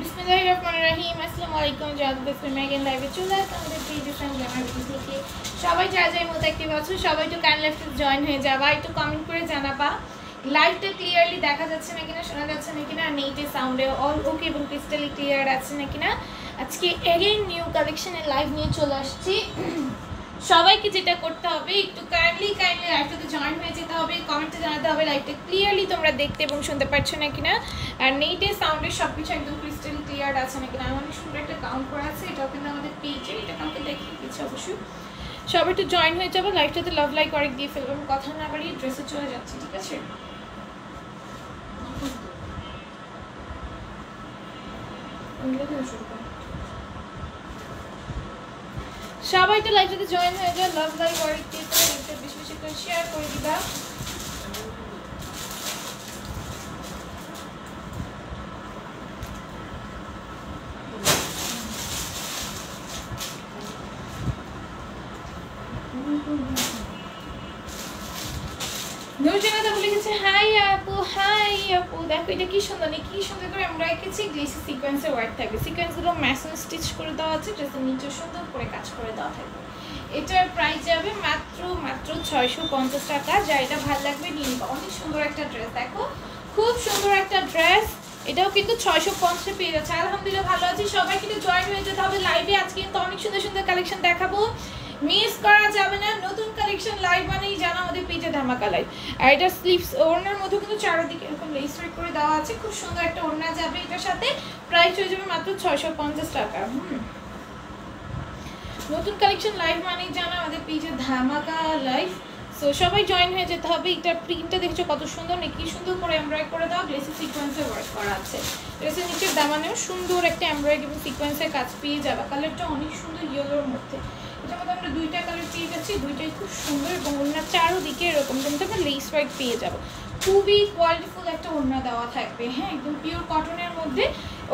বিসমিল্লাহিররহমানিররহিম। আসসালামু আলাইকুম। জাদু মেগান লাইভে চলে আসলাম আমাদের পেজে গ্ল্যামার বিউটি থেকে। সবাই যার যার মতো অ্যাক্টিভ আছো সবাই একটু কাইন্ড লাইভে জয়েন হয়ে যাবা, একটু কমেন্ট করে জানাবা লাইভটা ক্লিয়ারলি দেখা যাচ্ছে না কিনা, শোনা যাচ্ছে না কিনা, নেটে সাউন্ডে অল ওকে এবং ক্রিস্টালি ক্লিয়ার আছে না কিনা। আজকে এগেইন নিউ কালেকশনের লাইভ নিয়ে চলে আসছি। সবাইকে যেটা করতে হবে একটু কাইন্ডলি লাইভটাতে জয়েন হয়ে যেতে হবে, কমেন্টে জানাতে হবে লাইভটা ক্লিয়ারলি তোমরা দেখতে এবং শুনতে পারছো না কিনা, আর নেটে সাউন্ডে সব কিছু একদম ক্রিস্টাল ক্লিয়ার আছে না কিনা। অনেক সুন্দর একটা কাউন্ট করা আছে, এটাও কিন্তু আমাদের পেজে, এটা কাউকে দেখিয়ে দিচ্ছে অবশ্যই। সবাই একটু জয়েন হয়ে যাবে, লাইভটাতে লাভ লাইক অনেক দিয়ে ফেলবো। কথা না বাড়িয়ে ড্রেসে চলে যাচ্ছি, ঠিক আছে? সবাই একটু লাইভটাতে জয়েন হয়ে যায়, লাভ লাইক অনেক দিয়ে ফেলবো, বেশি বেশি করে শেয়ার করে দিবা। নুরজানা বলে গেছে হাই আপু, হাই আপু। দেখো এটা কি সুন্দর, কি সুন্দর করে আমরা রেখেছি। গ্লেসি সিকোয়েন্সের ওয়ার্ক থাকবে, সিকোয়েন্সগুলো ম্যাসন স্টিচ করে দেওয়া আছে, ড্রেসের নিচে সুন্দর করে কাজ করে দেওয়া থাকবে। এটার প্রাইস যাবে মাত্র 650 টাকা। যা এটা ভালো লাগবে নিয়ে নিবা। অনেক সুন্দর একটা ড্রেস, দেখো খুব সুন্দর একটা ড্রেস। এটাও কিন্তু 650 পেয়ে যাচ্ছে। আলহামদুলিল্লাহ ভালো আছি। সবাই কিন্তু জয়েন হয়ে যেতে হবে লাইভে। আজকে কিন্তু অনেক সুন্দর সুন্দর কালেকশন দেখাবো, মিস করা যাবে না। নতুন কালেকশন লাইভ মানেই জানা আমাদের পেজে ধামাকা লাইভ। আর এটা স্লিভস ওড়নার মধ্যে কিন্তু চারিদিকে এরকম লেস ওয়ার্ক করে দেওয়া আছে, খুব সুন্দর একটা ওড়না যাবে এটার সাথে। প্রাইস হয়ে যাবে মাত্র 650 টাকা। নতুন কালেকশন লাইভ মানেই জানা আমাদের পেজে ধামাকা লাইভ। সো সবাই জয়েন হয়ে যেতে হবে। এটার প্রিন্টটা দেখছো কত সুন্দর, কি সুন্দর করে এমব্রয়ডারি করে দেওয়া, গ্লেসি সিকোয়েন্সের ওয়ার্ক করা আছে। ড্রেসের নিচের দামানেও সুন্দর একটা এমব্রয়ডারি এবং সিকোয়েন্সের কাজ পেয়ে যাবে। কালারটা অনেক সুন্দর ইয়েলোর মধ্যে। এটার মধ্যে আমরা দুইটা কালার পেয়ে যাচ্ছি, দুইটাই খুব সুন্দর এবং ওড়নার চারোদিকে এরকম কিন্তু আমরা লেস ওয়ার্ক পেয়ে যাবো। খুবই কোয়ালিটিফুল একটা ওড়না দেওয়া থাকবে, হ্যাঁ একদম পিওর কটনের মধ্যে।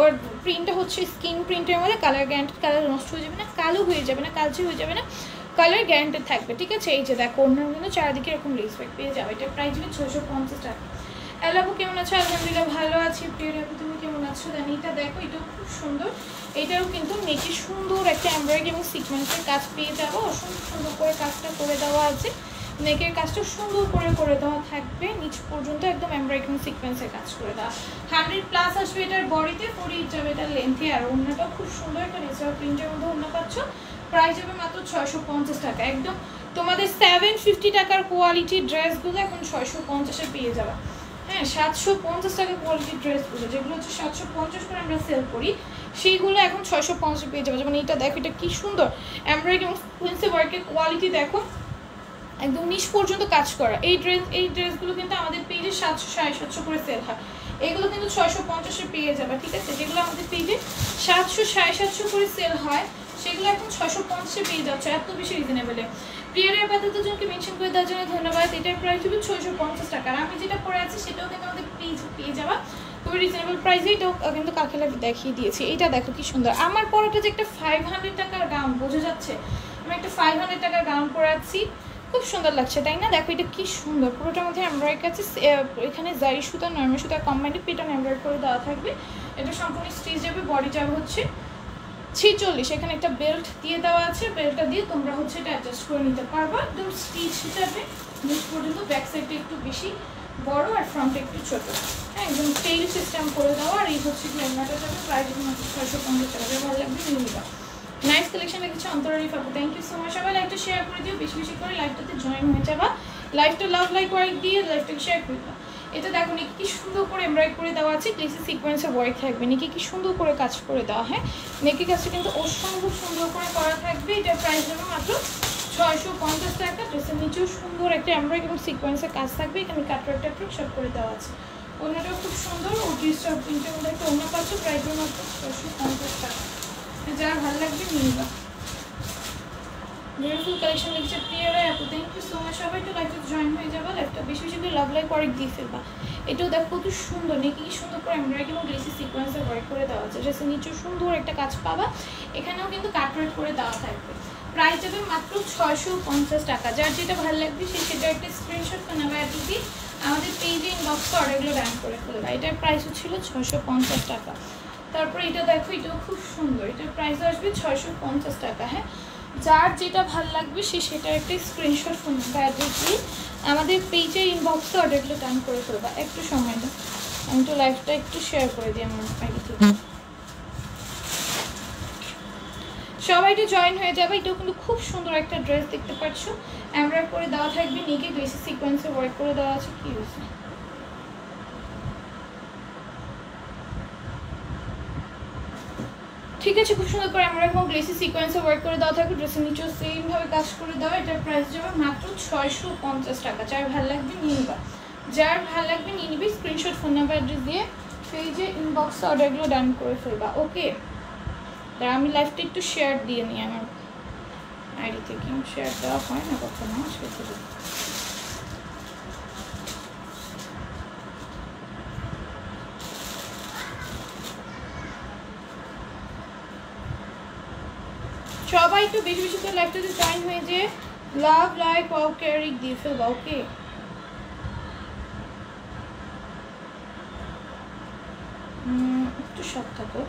ওর প্রিন্টটা হচ্ছে স্কিন প্রিন্টের মধ্যে, কালার গ্যারান্টেড, কালার নষ্ট হয়ে যাবে না, কালো হয়ে যাবে না, কালচে হয়ে যাবে না, কালার গ্যারান্টেড থাকবে, ঠিক আছে? এই যে দেখো ওড়নার মধ্যে চারদিকে এরকম লেস ওয়ার্ক পেয়ে যাবে। এটার প্রাইস হবে 650 টাকা। এলাবু কেমন আছো? আলহামদুলিল্লাহ ভালো আছি। প্রিয় আপু তুমি কেমন আছো? দেন এটা দেখো, এটাও খুব সুন্দর। এটাও কিন্তু নেকে সুন্দর একটা এমব্রয়ডারি এবং সিকোয়েন্সের কাজ পেয়ে যাবো। অসম্ভব সুন্দর করে কাজটা করে দেওয়া আছে, নেকের কাজটা সুন্দর করে দেওয়া থাকবে, নিচ পর্যন্ত একদম এমব্রয়ডারি এবং সিকোয়েন্সের কাজ করে দেওয়া। 100+ আসবে এটার বডিতে, 40 যাবে এটার লেন্থে। আর ওড়নাটাও খুব সুন্দর একটা রেসার প্রিন্টের মধ্যে ওড়না পাচ্ছ। প্রাইস হবে মাত্র 650 টাকা। একদম তোমাদের 750 টাকার কোয়ালিটির ড্রেসগুলো এখন 650-এ পেয়ে যাবে। হ্যাঁ 750 টাকা কোয়ালিটির ড্রেসগুলো, যেগুলো হচ্ছে 750 করে আমরা সেল করি, সেইগুলো এখন 650-এ পেয়ে যাবে। যেমন এটা দেখো, এটা কি সুন্দর এমব্রয়ডারি এবং সিকোয়েন্সের ওয়ার্কের কোয়ালিটি দেখো, একদম নিচ পর্যন্ত কাজ করা। এই ড্রেসগুলো কিন্তু আমাদের পেজে 700 750 করে সেল হয়, এগুলো কিন্তু 650-এ পেয়ে যাবে, ঠিক আছে? যেগুলো আমাদের পেজে 700 750 করে সেল হয়, সেগুলো এখন 650-এ পেয়ে যাচ্ছে, এত বেশি রিজনেবলে। প্রিয়ার আপাতত জনকে মেনশন করে দেওয়ার জন্য ধন্যবাদ। এটার প্রাইস হবে 650 টাকা। আর আমি যেটা পরে আছি সেটাও কিন্তু আমাদের পেয়ে যাওয়া খুবই রিজনেবল প্রাইসে। এটাও কিন্তু কালকে আমি দেখিয়ে দিয়েছি। এটা দেখো কি সুন্দর। আমার পরাটা যে একটা 500 টাকার গাউন, বোঝা যাচ্ছে আমি একটা 500 টাকার গাউন পরে আছি, খুব সুন্দর লাগছে তাই না? দেখো এটা কি সুন্দর, পুরোটার মধ্যে এমব্রয়ডারি আছে, এখানে জারি সুতা নরমাল সুতা কম্বাইন্ড পেটার্ন এমব্রয়ডারি করে দেওয়া থাকবে। এটা সম্পূর্ণ স্টিচ যাবে, বডি যাবে হচ্ছে 46। এখানে একটা বেল্ট দিয়ে দেওয়া আছে, বেল্টটা দিয়ে তোমরা হচ্ছে এটা অ্যাডজাস্ট করে নিতে পারবা। একদম স্টিচ হিসাবে নিচ পর্যন্ত, ব্যাক সাইডটা একটু বেশি বড় আর ফ্রন্টে একটু ছোটো, হ্যাঁ একদম টেইল সিস্টেম করে দেওয়া। আর এই হচ্ছে কি ওড়নাটা যাবে, প্রাইস মাত্র 650 টাকা। ভালো লাগবে নিয়ে নিবা। নাইস কালেকশন দেখেছি অন্তরারি ফাপু, থ্যাংক ইউ সো মাচ। সবাই লাইভটা শেয়ার করে দিও, বেশি বেশি করে লাইভটাতে জয়েন হয়ে যাবা। লাইভটা লাভ লাইক ওয়ার্ক দিয়ে লাইভটাকে শেয়ার করে দাও। এটা দেখো নাকি কি সুন্দর করে এমব্রয়ডারি করে দেওয়া আছে, গ্লেসি সিকোয়েন্সের ওয়ার্ক থাকবে, নাকি কি সুন্দর করে কাজ করে দেওয়া। হ্যাঁ নেকি কাজটা কিন্তু অসম্ভব সুন্দর করে করা থাকবে। এটার প্রাইস হবে মাত্র 650 টাকা। ড্রেসের নিচেও সুন্দর একটা এমব্রয়ডারি এবং সিকোয়েন্সের কাজ থাকবে, এখানে কাটওয়ার্ক টাটওয়ার্ক সব করে দেওয়া আছে। ওড়নাটাও খুব সুন্দর, ওটিস্টার প্রিন্টের মধ্যে একটা ওড়না পাচ্ছ, প্রাইস হবে মাত্র 650 টাকা। যার ভালো লাগবে নিয়ে নিবা। বিউটিফুল কালেকশন লিখছে প্রিয়ারা আপু, থ্যাংক ইউ সো মাচ। সবাই একটু লাইভে জয়েন হয়ে যাবা, লাইভটা বেশি বেশি করে লাভ লাইক ওয়ার্ক দিয়ে ফেলবা। এটাও দেখো কত সুন্দর, নাকি কি সুন্দর করে এমব্রয়ডারি এবং গ্লেসি সিকোয়েন্সের ওয়ার্ক করে দেওয়া আছে। ড্রেসের নিচেও সুন্দর একটা কাজ পাবা, এখানেও কিন্তু কাটওয়ার্ক করে দেওয়া থাকবে। প্রাইস যাবে মাত্র 650 টাকা। যার যেটা ভালো লাগবে সেটা একটা স্ক্রিনশট করে নেবা, এটুকুই আমাদের পেজে ইনবক্সে অর্ডারগুলো ডান করে ফেলবা। এটার প্রাইস ছিল 650 টাকা। তারপরে এটা দেখো, এটাও খুব সুন্দর, এটার প্রাইস আসবে 650 টাকা। হ্যাঁ, যার যেটা ভাল লাগবে সে সেটা একটা স্ক্রিনশট ফোন নাম্বার অ্যাড্রেস দিয়ে আমাদের পেজে ইনবক্সে অর্ডারগুলো টান করে ফেলবা। একটু সময় দাও, আমি তো লাইভটা একটু শেয়ার করে দিই আমার আইডি থেকে, সবাই একটু জয়েন হয়ে যাবে। এটাও কিন্তু খুব সুন্দর একটা ড্রেস দেখতে পাচ্ছ, এমব্রয়ডারি করে দেওয়া থাকবে, নিকে গ্লেসি সিকোয়েন্সে ওয়ার্ক করে দেওয়া আছে। কি হয়েছে? ঠিক আছে, খুব সুন্দর করে আমরা এখন গ্লেসি সিকোয়েন্সে ওয়ার্ক করে দেওয়া থাকবে। ড্রেসের নিচেও সেমভাবে কাজ করে দেওয়া। এটার প্রাইস যাবে মাত্র 650 টাকা। যার ভালো লাগবে নিয়ে নিবা, যার ভালো লাগবে নিয়ে নিবি। স্ক্রিনশট ফোন নাম্বার অ্যাড্রেস দিয়ে পেজে ইনবক্সে অর্ডারগুলো ডান করে ফেলবা। ওকে, তার আমি লাইভটা একটু শেয়ার দিয়ে নিই, আমার আইডি থেকে শেয়ার দেওয়া হয় না কখনো, সেটা সবাই একটু বেশি বেশি করে লাইভটাতে জয়েন হয়ে যে লাভ লাইক ওয়াও ক্যারিক দিয়ে ফেলবা। ওকে, একটু সব থাকো।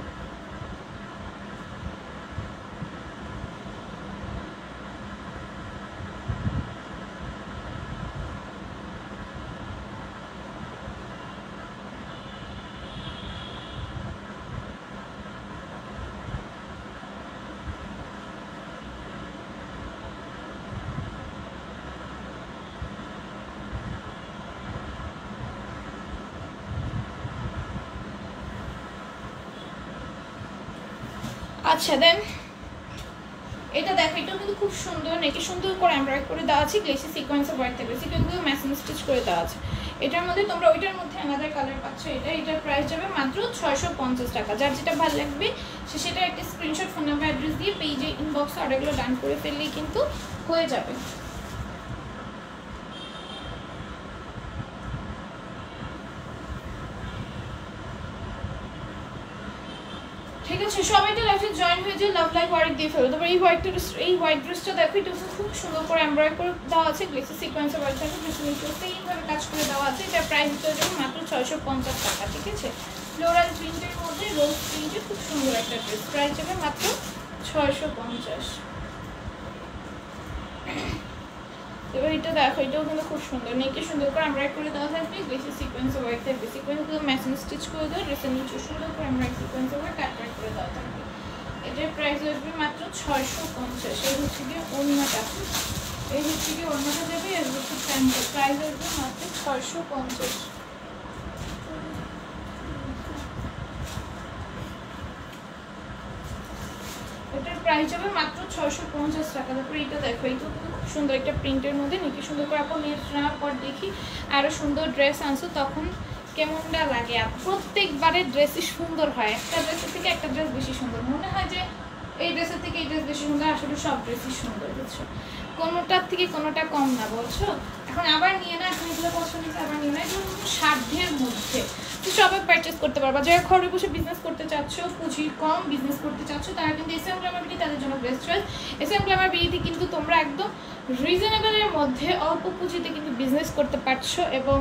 আচ্ছা দেন এটা দেখো, এটাও কিন্তু খুব সুন্দর, নেকে সুন্দর করে এমব্রয়ডারি করে দেওয়া আছে, গ্লেসি সিকোয়েন্সে ওয়ার্ক থাকবে, সিকোয়েন্সগুলো মেশিন স্টিচ করে দেওয়া আছে। এটার মধ্যে তোমরা ওইটার মধ্যে আলাদা কালার পাচ্ছ। এটার প্রাইস যাবে মাত্র 650 টাকা। যার যেটা ভালো লাগবে সে সেটা একটা স্ক্রিনশট ফোন নাম্বার অ্যাড্রেস দিয়ে পেজে ইনবক্সে অর্ডারগুলো ডান করে ফেললেই কিন্তু হয়ে যাবে। ঠিক আছে, সবাই তো লাইভে জয়েন হয়ে যে লাভ লাইক ওয়ার্ক দিয়ে ফেলো। তারপর এই হোয়াইট ড্রেসটা দেখো, এটা খুব সুন্দর করে এমব্রয়ডারি করে দেওয়া আছে, গ্লেসি সিকোয়েন্সে ওয়ার্ক থাকে, এইভাবে কাজ করে দেওয়া আছে। এটার প্রাইস হচ্ছে যাবে মাত্র 650 টাকা। ঠিক আছে, ফ্লোরাল প্রিন্টের মধ্যে রোজ প্রিন্টের খুব সুন্দর একটা ড্রেস, প্রাইস যাবে মাত্র 650। এবার এটা দেখো, এটাও কিন্তু খুব সুন্দর, নেকে সুন্দর করে এমব্রয়ডারি করে দেওয়া থাকবে, গ্লেসি সিকোয়েন্সে ওয়ার্ক থাকবে, সিকোয়েন্সগুলো মেশিন স্টিচ করে দেওয়া, ড্রেসের নিচে সুন্দর করে এমব্রয়ডারি সিকোয়েন্সে ওয়ার্ক কাটওয়ার্ক করে দেওয়া থাকবে। এটার প্রাইস আসবে মাত্র 650। এই হচ্ছে গিয়ে ওড়নাটা, এই হচ্ছে গিয়ে ওড়নাটা যাবে, এর হচ্ছে প্যান্টের প্রাইস আসবে মাত্র 650। এটার প্রাইস হবে মাত্র 650 টাকা। তারপরে এটা দেখো, এইটা খুব সুন্দর একটা প্রিন্টের মধ্যে, নিচে সুন্দর করে আপনি নেওয়ার পর দেখি আরও সুন্দর ড্রেস আনছো, তখন কেমনটা লাগে। প্রত্যেকবারের ড্রেসই সুন্দর হয়, একটা ড্রেসের থেকে একটা ড্রেস বেশি সুন্দর মনে হয়, যে এই ড্রেসের থেকে এই ড্রেস বেশি সুন্দর। আসলে সব ড্রেসই সুন্দর, বুঝছো, কোনোটার থেকে কোনোটা কম না, বলছো। এখন আবার নিয়ে না, এখন এগুলো পছন্দ হচ্ছে আবার নিয়ে না, এগুলো সাধ্যের মধ্যে সবাই পারচেস করতে পারবা। যারা ঘরে বসে বিজনেস করতে চাচ্ছ, পুঁজি কম বিজনেস করতে চাচ্ছ, তারা কিন্তু এসএম গ্ল্যামার বিডি তাদের জন্য বেস্ট চয়েস। এসএম গ্ল্যামার বিডিতে কিন্তু তোমরা একদম রিজনেবলের মধ্যে অল্প পুঁজিতে কিন্তু বিজনেস করতে পারছো, এবং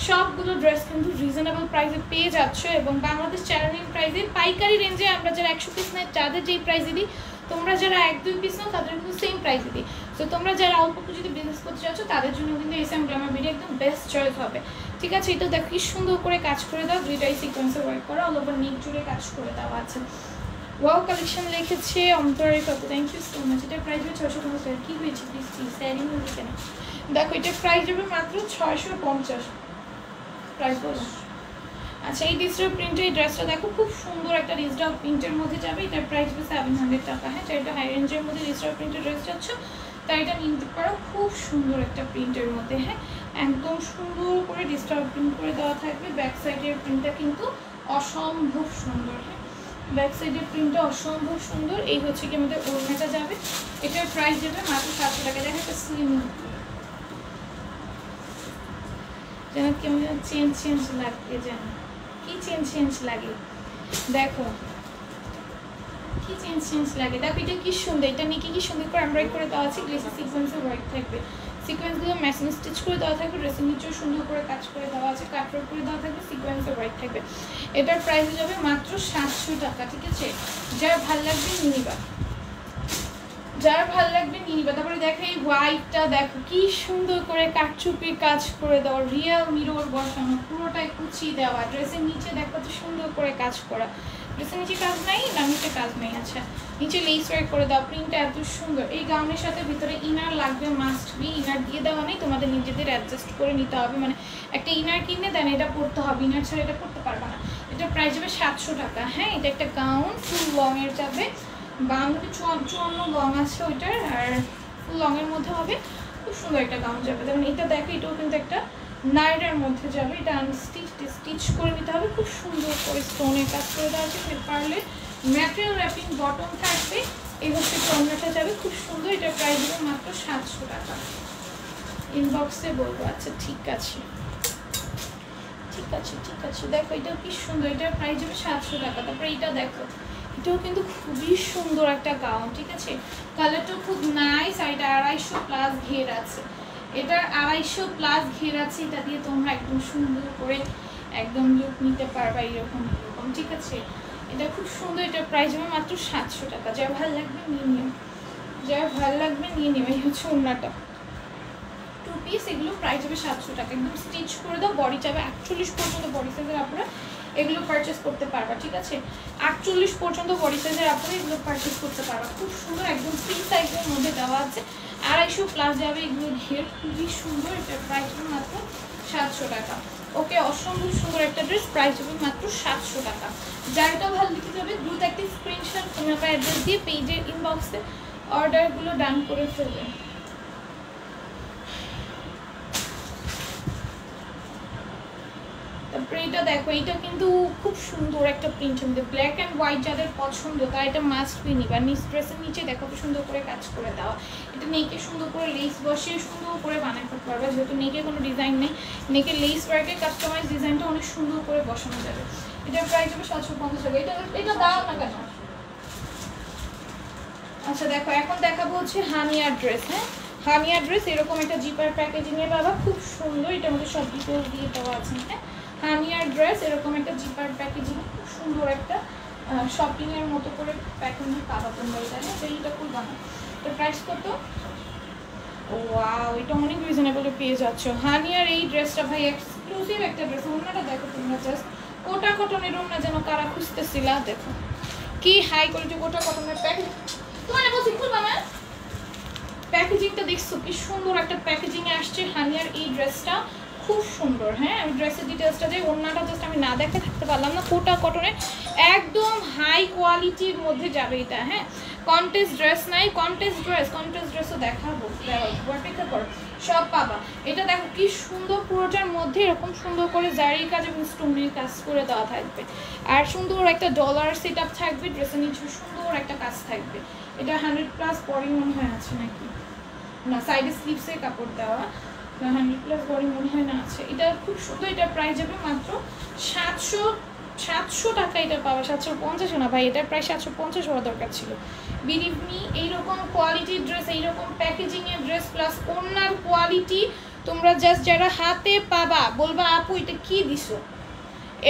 সবগুলো ড্রেস কিন্তু রিজনেবল প্রাইসে পেয়ে যাচ্ছ, এবং বাংলাদেশ চ্যালেঞ্জিং প্রাইসে পাইকারি রেঞ্জে আমরা যারা 100 পিস নেয় তাদের যেই প্রাইসে দিই, তোমরা যারা 1-2 পিস নাও তাদের কিন্তু সেম প্রাইসে দিই। তো তোমরা যারা অল্প পুঁজিতে বিজনেস করতে চাচ্ছ তাদের জন্য কিন্তু এসএম গ্ল্যামার বিডি একদম বেস্ট চয়েস হবে। ঠিক আছে, এটা দেখো কি সুন্দর করে কাজ করে দাও, দুইটাই সিকোয়েন্সে ওয়ার্ক করা, অল ওভার নেক জুড়ে কাজ করে দেওয়া আছে। ওয়াও কালেকশন লিখেছে অন্তরের কাপড়, থ্যাংক ইউ সো মাচ। এটার প্রাইস হবে 650। কি হয়েছে প্লিজ স্যারিং হলে কেন? দেখো, এটার প্রাইস হবে মাত্র 650 প্রাইস বলো। আচ্ছা, এই ডিজিটাল প্রিন্টের এই ড্রেসটা দেখো, খুব সুন্দর একটা ডিজিটাল প্রিন্টের মধ্যে যাবে, এটার প্রাইস হবে 700 টাকা। হ্যাঁ, এটা হাই রেঞ্জের মধ্যে ডিজিটাল প্রিন্টের ড্রেস যাচ্ছ, তাই এটা নিতে পারো, খুব সুন্দর একটা প্রিন্টের মধ্যে। হ্যাঁ, একদম সুন্দর করে ডিজিটাল প্রিন্ট করে দেওয়া থাকবে, ব্যাক সাইডের প্রিন্টটা কিন্তু অসম্ভব সুন্দর। হ্যাঁ, ব্যাক সাইডের প্রিন্টটা অসম্ভব সুন্দর। এই হচ্ছে কি আমাদের ওড়নাটা যাবে, এটার প্রাইস যাবে মাত্র 700 টাকা। দেখো, একটা স্লিম যেন কেমন চেঞ্জ লাগে, যেন কি চেঞ্জ লাগে, দেখো কি চেঞ্জ লাগে। দেখো, এটা কি সুন্দর, এটা নিয়ে কি সুন্দর করে এমব্রয়ডারি করে দেওয়া আছে, গ্লেসি সিকোয়েন্সে ওয়ার্ক থাকবে, সিকোয়েন্সগুলো মেশিন স্টিচ করে দেওয়া থাকবে, ড্রেসের নিচেও সুন্দর করে কাজ করে দেওয়া আছে, কাটওয়ার্ক করে দেওয়া থাকবে, সিকোয়েন্সের ওয়ার্ক থাকবে। এটার প্রাইস যাবে মাত্র 700 টাকা, ঠিক আছে? যার ভালো লাগবে নিয়ে নিবা, যার ভালো লাগবে নিয়ে নিবা। তারপরে দেখো এই হোয়াইটটা, দেখো কি সুন্দর করে কাটচুপির কাজ করে দেওয়া, রিয়েল মিরর বসানো, পুরোটাই কুচি দেওয়া, ড্রেসের নিচে দেখো তো সুন্দর করে কাজ করা। ড্রেসের নিচে কাজ নাই না, নিচে কাজ নেই, আচ্ছা নিচে লেস ওয়ার্ক করে দেওয়া, প্রিন্টটা এত সুন্দর। এই গাউনের সাথে ভিতরে ইনার লাগবে, মাস্ট বি। ইনার দিয়ে দেওয়া নেই, তোমাদের নিজেদের অ্যাডজাস্ট করে নিতে হবে, মানে একটা ইনার কিনে দেন এটা পরতে হবে, ইনার ছাড়া এটা পরতে পারবে না। এটার প্রাইস যাবে 700 টাকা। হ্যাঁ, এটা একটা গাউন ফুল লংয়ের যাবে, 52-54 লং আছে ওইটার, আর ফুল লংয়ের মধ্যে হবে, খুব সুন্দর একটা গাউন যাবে। যেমন এটা দেখো, এটাও কিন্তু একটা নাইটের মধ্যে যাবে, এটা স্টিচ করে নিতে হবে, খুব সুন্দর করে স্টোনের কাজ করে দেওয়া আছে, পারলে ম্যাটেরিয়াল র্যাপিং বটম থাকবে, এই হচ্ছে চন্দ্রটা যাবে, খুব সুন্দর। এটার প্রাইস দেবে মাত্র 700 টাকা। ইনবক্সে বলবো, আচ্ছা ঠিক আছে ঠিক আছে ঠিক আছে। দেখো এটাও কি সুন্দর, এটার প্রাইস যাবে 700 টাকা। তারপরে এটা দেখো, এটাও কিন্তু খুবই সুন্দর একটা গাউন, ঠিক আছে? কালারটাও খুব নাইস, আর এটা 250+ ঘের আছে, এটার 250+ ঘের আছে, এটা দিয়ে তোমরা একদম সুন্দর করে একদম লুক নিতে পারবা, এরকম এরকম, ঠিক আছে? এটা খুব সুন্দর, এটার প্রাইস হবে মাত্র 700 টাকা। যার ভালো লাগবে নিয়ে নিও, যার ভালো লাগবে নিয়ে নিও। এই হচ্ছে ওড়নাটা, 2 পিস, এগুলো প্রাইস হবে 700 টাকা। একদম স্টিচ করে দাও, বডি যাবে 48 পর্যন্ত বডি সাইজের আপনারা এগুলো পারচেস করতে পারবা, ঠিক আছে? 48 পর্যন্ত বডি সাইজের আপনারা এগুলো পারচেস করতে পারবা, খুব সুন্দর, একদম ফ্রি সাইজের মধ্যে দেওয়া আছে, 250+ যাবে, এগুলো ঘের খুবই সুন্দর। এটার প্রাইস হবে মাত্র 700 টাকা। ওকে, অসম্ভব সুন্দর একটা ড্রেস, প্রাইস হবে মাত্র 700 টাকা। যারটা ভালো লিখে যাবে দ্রুত একটা স্ক্রিনশট তোমার অ্যাড্রেস দিয়ে পেজের ইনবক্সে অর্ডারগুলো ডান করে ফেলবে। তারপরে এটা দেখো, এটা কিন্তু খুব সুন্দর একটা প্রিন্টের মধ্যে, ব্ল্যাক অ্যান্ড হোয়াইট যাদের পছন্দ তারা এটা মাস্ট বি নিবা। ড্রেসের নিচে দেখো খুব সুন্দর করে কাজ করে দেওয়া, এটা নেকে সুন্দর করে লেস বসিয়ে সুন্দর করে বানাতে পারবে, যেহেতু নেকে কোনো ডিজাইন নেই, নেকে লেস ওয়ার্কের কাস্টমাইজ ডিজাইনটা অনেক সুন্দর করে বসানো যাবে। এটার প্রাইস হবে 750 টাকা। এটা দাও না কেন? আচ্ছা দেখো, এখন দেখাবো হচ্ছে হানিয়ার ড্রেস। হ্যাঁ, হানিয়ার ড্রেস এরকম একটা জিপার প্যাকেজিংয়ে পাবা, খুব সুন্দর, এটার মধ্যে সব ডিটেলস দিয়ে দেওয়া আছে। হ্যাঁ, হানিয়ার ড্রেস এরকম একটা জিপার প্যাকেজিং, খুব সুন্দর একটা শপিংয়ের মতো করে প্যাকিং পাবা তোমরা। এটা খুব বানা। তো প্রাইস কত? ওয়াও, এটা অনেক রিজনেবলে পেয়ে যাচ্ছ। হানিয়ার এই ড্রেসটা ভাই এক্সক্লুসিভ একটা ড্রেস। ওড়নাটা দেখো তোমরা, জাস্ট কোটা কটনের ওড়না যেন কারা খুঁজতেছিলা, দেখো কি হাই কোয়ালিটি কোটা কটনের প্যাকেজিং। তোমার বলছি খুলবা না, প্যাকেজিংটা দেখছো কি সুন্দর একটা প্যাকেজিংয়ে আসছে হানিয়ার এই ড্রেসটা, খুব সুন্দর। হ্যাঁ, আমি ড্রেসের ডিটেলসটা যে ওড়নাটা জাস্ট আমি না দেখে থাকতে পারলাম না, কোটা কটনের একদম হাই কোয়ালিটির মধ্যে যাবে এটা। হ্যাঁ, কন্টেস্ট ড্রেস নাই, কন্টেস্ট ড্রেসও দেখাবো, অপেক্ষা করো, সব পাবা। এটা দেখো কি সুন্দর, পুরোটার মধ্যে এরকম সুন্দর করে জারি কাজ এবং স্টোনের কাজ করে দেওয়া থাকবে, আর সুন্দর একটা ডলার সেট আপ থাকবে, ড্রেসের নিচে সুন্দর একটা কাজ থাকবে। এটা 100+ পরি মনে হয় আছে নাকি না, সাইডে স্লিভসের কাপড় দেওয়া, 100+ পরি মনে হয় না আছে। এটা খুব সুন্দর, এটার প্রাইস যাবে মাত্র 700 টাকা। এটা পাওয়া 750 না ভাই, এটার প্রায় 750 হওয়া দরকার ছিল। বিলিভ মি, এইরকম কোয়ালিটির ড্রেস, এইরকম প্যাকেজিংয়ের ড্রেস প্লাস ওড়নার কোয়ালিটি তোমরা জাস্ট যারা হাতে পাবা বলবা আপু এটা কি দিছো।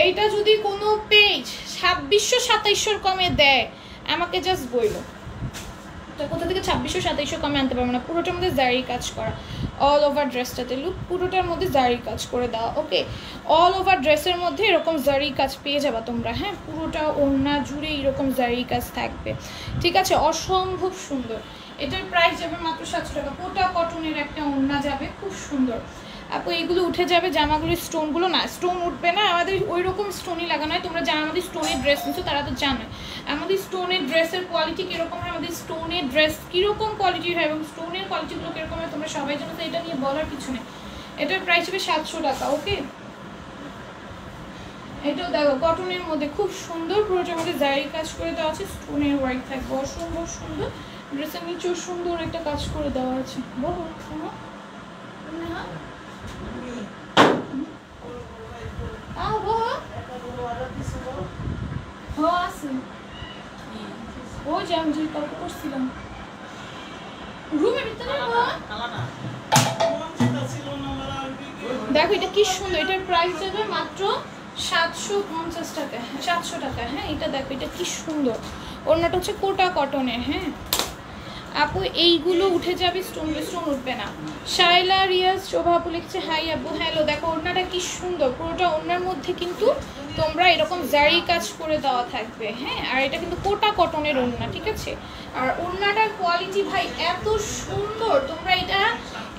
এইটা যদি কোনো পেজ 2600-2700 কমে দেয় আমাকে জাস্ট বইলো, তো কোথা থেকে 2600-2700 কমে আনতে পারবো না। পুরোটার মধ্যে জারি কাজ করা, অল ওভার ড্রেসটাতে লুক পুরোটার মধ্যে জারি কাজ করে দেওয়া। ওকে, অল ওভার ড্রেসের মধ্যে এরকম জারি কাজ পেয়ে যাবা তোমরা। হ্যাঁ, পুরোটা ওড়না জুড়ে এরকম জারি কাজ থাকবে, ঠিক আছে? অসম্ভব সুন্দর। এটার প্রাইস যাবে মাত্র 700 টাকা। কোটা কটনের একটা ওড়না যাবে, খুব সুন্দর। আপু এগুলো উঠে যাবে, জামাগুলির স্টোনগুলো না, স্টোন উঠবে না, আমাদের ওই রকম স্টোনই লাগানো হয়। তোমরা যারা আমাদের স্টোনের ড্রেস নিচ্ছ তারা তো জানো আমাদের স্টোনের ড্রেসের কোয়ালিটি কীরকম হয়, আমাদের স্টোনের ড্রেস কীরকম কোয়ালিটির হয় এবং স্টোনের কোয়ালিটিগুলো কীরকম হয় তোমরা সবাই জানো, তো এটা নিয়ে বলার কিছু নেই। এটার প্রাইস হবে 700 টাকা। ওকে, এটাও দেখো কটনের মধ্যে খুব সুন্দর, পুরোটার মধ্যে জারি কাজ করে দেওয়া আছে, স্টোনের ওয়ার্ক থাকবে, অসম্ভব সুন্দর। ড্রেসের নিচেও সুন্দর একটা কাজ করে দেওয়া আছে। বলো শোনো, ও যে আমি যে কাউকে করছিলাম রুমের ভিতরে দেখো এটা কি সুন্দর, এটার প্রাইস যাবে মাত্র 750 টাকা, 700 টাকা। হ্যাঁ এটা দেখো এটা কি সুন্দর, ওড়নাটা হচ্ছে কোটা কটনের। হ্যাঁ আপু এইগুলো উঠে যাবে, স্টোন উঠবে না। শাইলা রিয়াজ শোভা আপু লিখছে হাই আপু হ্যালো। দেখো ওড়নাটা কি সুন্দর, পুরোটা ওড়নার মধ্যে কিন্তু তোমরা এরকম জারি কাজ করে দেওয়া থাকবে। হ্যাঁ আর এটা কিন্তু কোটা কটনের ওড়না, ঠিক আছে। আর ওড়নাটার কোয়ালিটি ভাই এত সুন্দর, তোমরা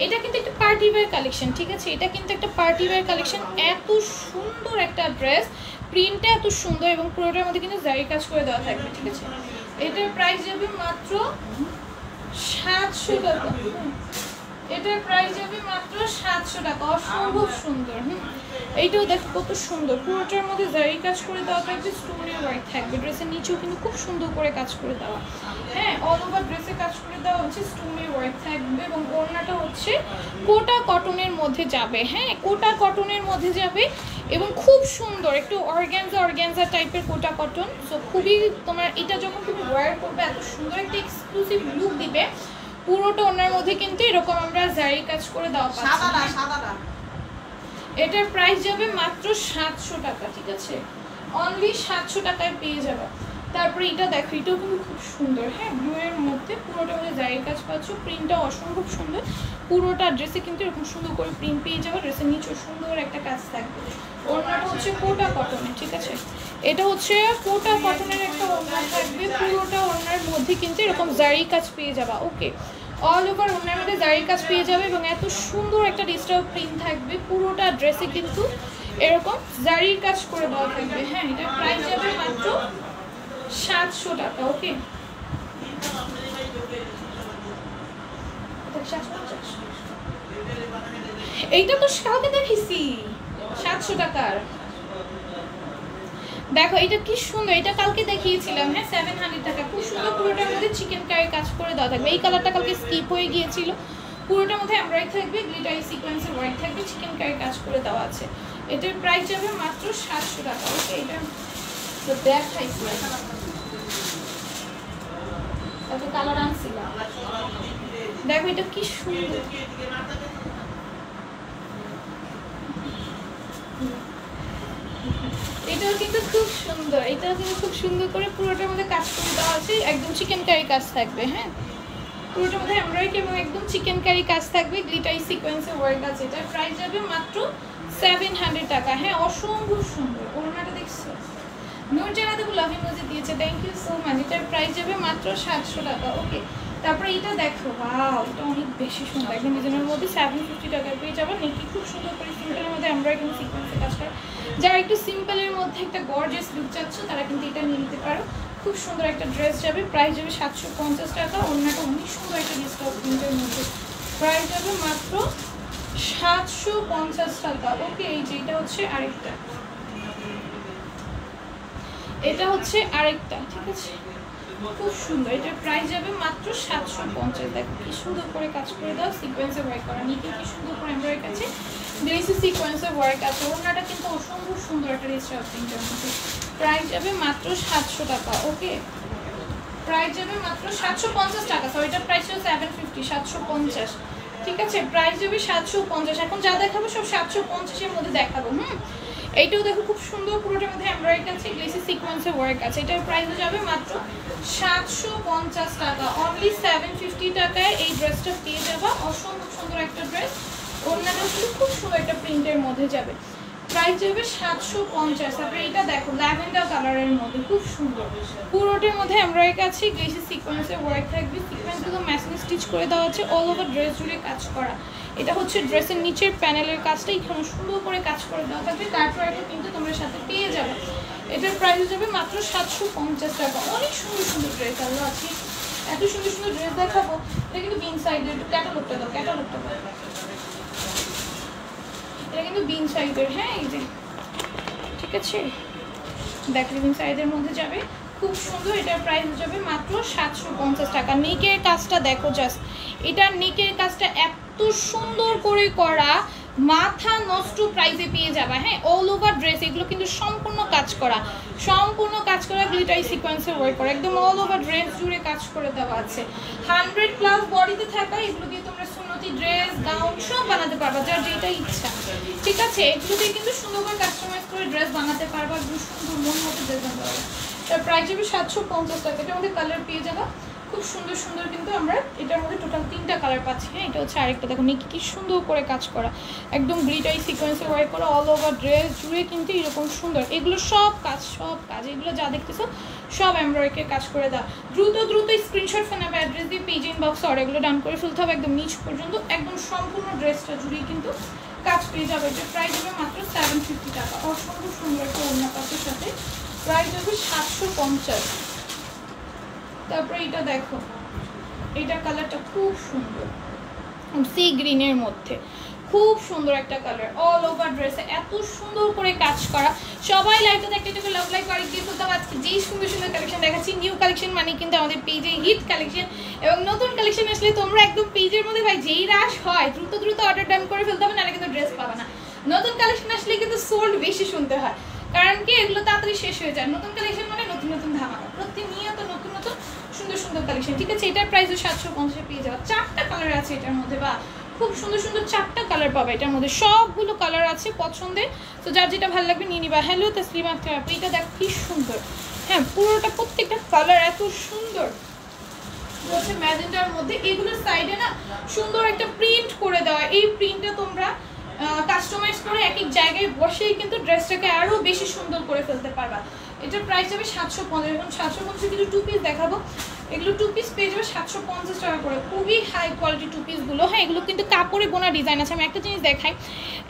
এটা কিন্তু একটা পার্টি ওয়্যার কালেকশন, ঠিক আছে। এটা কিন্তু একটা পার্টি ওয়্যার কালেকশন, এত সুন্দর একটা ড্রেস, প্রিন্টটা এত সুন্দর এবং পুরোটার মধ্যে কিন্তু জারি কাজ করে দেওয়া থাকবে, ঠিক আছে। এটার প্রাইস যাবে মাত্র 700 টাকা। এটার প্রাইস যাবে মাত্র 700 টাকা, অসম্ভব সুন্দর। এইটাও দেখো কত সুন্দর, পুরোটার মধ্যে জারি কাজ করে দেওয়া থাকবে, স্টোনের ওয়ার্ক থাকবে। ড্রেসের নিচেও কিন্তু খুব সুন্দর করে কাজ করে দেওয়া। হ্যাঁ অল ওভার ড্রেসে কাজ করে দেওয়া হচ্ছে, স্টোনের ওয়ার্ক থাকবে এবং ওড়নাটা হচ্ছে কোটা কটনের মধ্যে যাবে। হ্যাঁ কোটা কটনের মধ্যে যাবে এবং খুব সুন্দর একটু অর্গ্যানজা টাইপের কোটা কটন। সো খুবই তোমার এটা যখন তুমি ওয়্যার করবে এত সুন্দর একটা এক্সক্লুসিভ লুক দিবে। পুরোটা ওনার মধ্যে কিন্তু এরকম আমরা জারি কাজ করে দেওয়া পাচ্ছি। এটার প্রাইস যাবে মাত্র 700 টাকা, ঠিক আছে। অনলি 700 টাকায় পেয়ে যাবে। তারপরে এটা দেখো, এটাও কিন্তু খুব সুন্দর। হ্যাঁ ব্লু এর মধ্যে পুরোটা মধ্যে জারি কাজ পাচ্ছ, প্রিন্টটা অসম্ভব সুন্দর। পুরোটা ড্রেসে কিন্তু এরকম সুন্দর করে প্রিন্ট পেয়ে যাবে, ড্রেসের নিচেও সুন্দর একটা কাজ থাকবে। ওড়নাটা হচ্ছে কোটা কটনের, ঠিক আছে। এটা হচ্ছে কোটা কটনের একটা ওড়না থাকবে, পুরোটা ওড়নার মধ্যে কিন্তু এরকম জারি কাজ পেয়ে যাবা। ওকে অল ওভার ওড়নার মধ্যে জারি কাজ পেয়ে যাবে এবং এত সুন্দর একটা ডিজিটাল প্রিন্ট থাকবে, পুরোটা ড্রেসে কিন্তু এরকম জারির কাজ করে দেওয়া থাকবে। হ্যাঁ এটার প্রাইস যাবে মাত্র 700 টাকা। ওকে এইটা তো কালকে দেখেছি 700 টাকার। দেখো এটা কি সুন্দর, এটা কালকে দেখিয়েছিলাম। হ্যাঁ 700 টাকা, খুব সুন্দর। পুরোটার মধ্যে চিকেন কারি কাজ করে দেওয়া থাকবে। এই কালারটা কালকে স্কিপ হয়ে গিয়েছিল। পুরোটার মধ্যে এমব্রয়ডারি থাকবে, গ্লিটারি সিকোয়েন্সের ওয়ার্ক থাকবে, চিকেন কারি কাজ করে দেওয়া আছে। এটার প্রাইস যাবে মাত্র 700 টাকা। ওকে এটা তো দেখাইছি, এত কালার আনছিলাম। দেখো এটা কি সুন্দর, এটাও কিন্তু খুব সুন্দর। এটাও কিন্তু খুব সুন্দর করে পুরোটার মধ্যে কাজ করে দেওয়া আছে, একদম চিকেন কারি কাজ থাকবে। হ্যাঁ পুরোটার মধ্যে এমব্রয়ডারি এবং একদম চিকেন কারি কাজ থাকবে, গ্লিটারি সিকোয়েন্সের ওয়ার্ক আছে। এটার প্রাইস যাবে মাত্র 700 টাকা। হ্যাঁ অসম্ভব সুন্দর। ওড়নাটা দেখছো, নূরজানা দেবু লাভ ইমোজি দিয়েছে, থ্যাংক ইউ সো মাচ। এটার প্রাইস যাবে মাত্র 700 টাকা। ওকে তারপরে এটা দেখো, ওয়াও এটা অনেক বেশি সুন্দর, একদম ডিজাইনের মধ্যে 750 টাকায় পেয়ে যাবেন। নেকি খুব সুন্দর করে সিম্পলের মধ্যে এমব্রয়ডারি এবং সিকোয়েন্সের কাজ করে। যারা একটু সিম্পলের মধ্যে একটা গর্জিয়াস লুক চাচ্ছ তারা কিন্তু এটা নিয়ে নিতে পারো। খুব সুন্দর একটা ড্রেস যাবে, প্রাইস যাবে 750 টাকা। ওড়নাটা অনেক সুন্দর একটা ডিজিটাল প্রিন্টের মধ্যে, প্রাইস যাবে মাত্র 750 টাকা। ওকে এই যে এটা হচ্ছে আরেকটা, এটা হচ্ছে আরেকটা, ঠিক আছে। খুব সুন্দর, এটার প্রাইস যাবে মাত্র 750। দেখো কি সুন্দর করে কাজ করে দাও, সিকোয়েন্সের ওয়ার্ক করা, নিচে কি সুন্দর করে এমব্রয়ডারি আছে, গ্লেসি সিকোয়েন্সের ওয়ার্ক আছে। ওড়নাটা কিন্তু অসম্ভব সুন্দর একটা ডিজিটাল প্রিন্টের মধ্যে, প্রাইস যাবে মাত্র 700 টাকা। ওকে প্রাইস যাবে মাত্র 750 টাকা। সরি এটার প্রাইস হচ্ছে 750, 750, ঠিক আছে। প্রাইস যাবে 750। এখন যা দেখাবো সব 750 এর মধ্যে দেখাবো। এইটাও দেখো খুব সুন্দর, পুরোটার মধ্যে এমব্রয়ডারি আছে, গ্লেসি সিকোয়েন্সের ওয়ার্ক আছে। এটার প্রাইস যাবে মাত্র 750 টাকা। অনলি 750 টাকায় এই ড্রেসটা পেয়ে যাবা। অসম্ভব সুন্দর একটা ড্রেস, ওড়নাটা কিন্তু খুব সুন্দর একটা প্রিন্টের মধ্যে যাবে, প্রাইস যাবে 750। তারপরে এটা দেখো ল্যাভেন্ডার কালারের মধ্যে খুব সুন্দর, পুরোটার মধ্যে এমব্রয়ডারি আছে, গ্লেসি সিকোয়েন্সের ওয়ার্ক থাকবে, সিকোয়েন্সগুলো ম্যাচিং স্টিচ করে দেওয়া আছে, অল ওভার ড্রেস জুড়ে কাজ করা। এটা হচ্ছে ড্রেসের নিচের প্যানেলের কাজটা, এখানে সুন্দর করে কাজ করে দেওয়া থাকবে, কাটওয়ার্কও কিন্তু তোমরা সাথে পেয়ে যাবে। এটার প্রাইস যাবে মাত্র 750 টাকা। অনেক সুন্দর সুন্দর ড্রেস আলো আছে, এত সুন্দর সুন্দর ড্রেস দেখাবো। এটা কিন্তু বিন সাইডের, একটু ক্যাটালগটা দাও, ক্যাটালগটা দাও। এটা কিন্তু বিন সাইডের, হ্যাঁ এই যে, ঠিক আছে। দেখো বিন সাইডের মধ্যে যাবে, খুব সুন্দর। এটার প্রাইস যাবে মাত্র 750 টাকা। নেকের কাজটা দেখো জাস্ট, এটার নেকের কাজটা এত সুন্দর করে করা, মাথা নষ্ট প্রাইসে পেয়ে যাবে। হ্যাঁ অল ওভার ড্রেস, এগুলো কিন্তু সম্পূর্ণ কাজ করা, সম্পূর্ণ কাজ করা, গ্লিটারি সিকোয়েন্সের ওয়ার্ক করা, একদম অল ওভার ড্রেস জুড়ে কাজ করে দেওয়া আছে। 100+ বডিতে থাকা, এগুলো দিয়ে তোমরা সুন্নতি ড্রেস, গাউন সব বানাতে পারবা, যার যেটা ইচ্ছা। ঠিক আছে, এগুলোতে কিন্তু সুন্দর করে কাস্টমাইজ করে ড্রেস বানাতে পারবা, সুন্দর মন মতো ড্রেস বানাতে পারবা। তার প্রাইস যাবে 750 টাকা। এটার মধ্যে কালার পেয়ে যাবা খুব সুন্দর সুন্দর, কিন্তু আমরা এটার মধ্যে টোটাল 3টা কালার পাচ্ছি। হ্যাঁ, এটা হচ্ছে আরেকটা, দেখো নিকি কি সুন্দর করে কাজ করা, একদম গ্লিটারি সিকোয়েন্সে ওয়ার্ক করা, অল ওভার ড্রেস জুড়ে কিন্তু এরকম সুন্দর। এগুলো সব কাজ এগুলো যা দেখতেছো সব এমব্রয়ডারির কাজ করে দাও। দ্রুত স্ক্রিনশট ফোন নাম্বার অ্যাড্রেস দিয়ে পেজ ইনবক্স অর্ডারগুলো ডান করে ফেলতে হবে একদম নিচ পর্যন্ত, একদম সম্পূর্ণ ড্রেসটা জুড়েই কিন্তু কাজ পেয়ে যাবে। যে প্রাইস হবে মাত্র 750 টাকা। অসম্ভব সুন্দর একটা ওড়না কাজের সাথে প্রাইস হবে 750। তারপরে এটা দেখো, এটা কালারটা খুব সুন্দর, সি গ্রিনের মধ্যে খুব সুন্দর একটা কালার, অল ওভার ড্রেসে এত সুন্দর করে কাজ করা। সবাই লাইভটা দেখতে একটু লাভ লাইক করে দিয়ে ফেলতে হবে। আজকে যেই সুন্দর সুন্দর কালেকশন দেখাচ্ছি, নিউ কালেকশন মানে কিন্তু আমাদের পেজে হিট কালেকশন, এবং নতুন কালেকশন আসলে তোমরা একদম পেজের মধ্যে ভাই যেই রাশ হয় দ্রুত অর্ডার ডান করে ফেলতে হবে, নাহলে কিন্তু ড্রেস পাবে না। নতুন কালেকশন আসলে কিন্তু সোল্ড বেশি শুনতে হয়, কারণ কি এগুলো তাড়াতাড়ি শেষ হয়ে যায়। নতুন কালেকশন মানে নতুন ধামাকা, প্রতিনিয়ত নতুন সুন্দর সুন্দর কালেকশন। ঠিক আছে, এটার প্রাইস 750 পেয়ে যাওয়া। 4টা কালার আছে এটার মধ্যে, বা খুব সুন্দর সুন্দর 4টা কালার পাবে এটার মধ্যে, সবগুলো কালার আছে পছন্দের। তো যার যেটা ভালো লাগবে নিয়ে নিবা। হ্যালো তসলিমা আক্তার, এটা দেখ কি সুন্দর। হ্যাঁ, পুরোটা প্রত্যেকটা কালার এত সুন্দর হচ্ছে ম্যাজেন্টার মধ্যে। এগুলোর সাইডে না সুন্দর একটা প্রিন্ট করে দেওয়া, এই প্রিন্টটা তোমরা কাস্টমাইজ করে এক এক জায়গায় বসেই কিন্তু ড্রেসটাকে আরও বেশি সুন্দর করে ফেলতে পারবা। এটার প্রাইস হবে 750। এখন 750 কিছু 2 পিস দেখাবো, এগুলো 2 পিস পেয়ে যাবে 750 টাকা করে। খুবই হাই কোয়ালিটি 2 পিসগুলো। হ্যাঁ, এগুলো কিন্তু কাপড়ে বোনা ডিজাইন আছে। আমি একটা জিনিস দেখাই,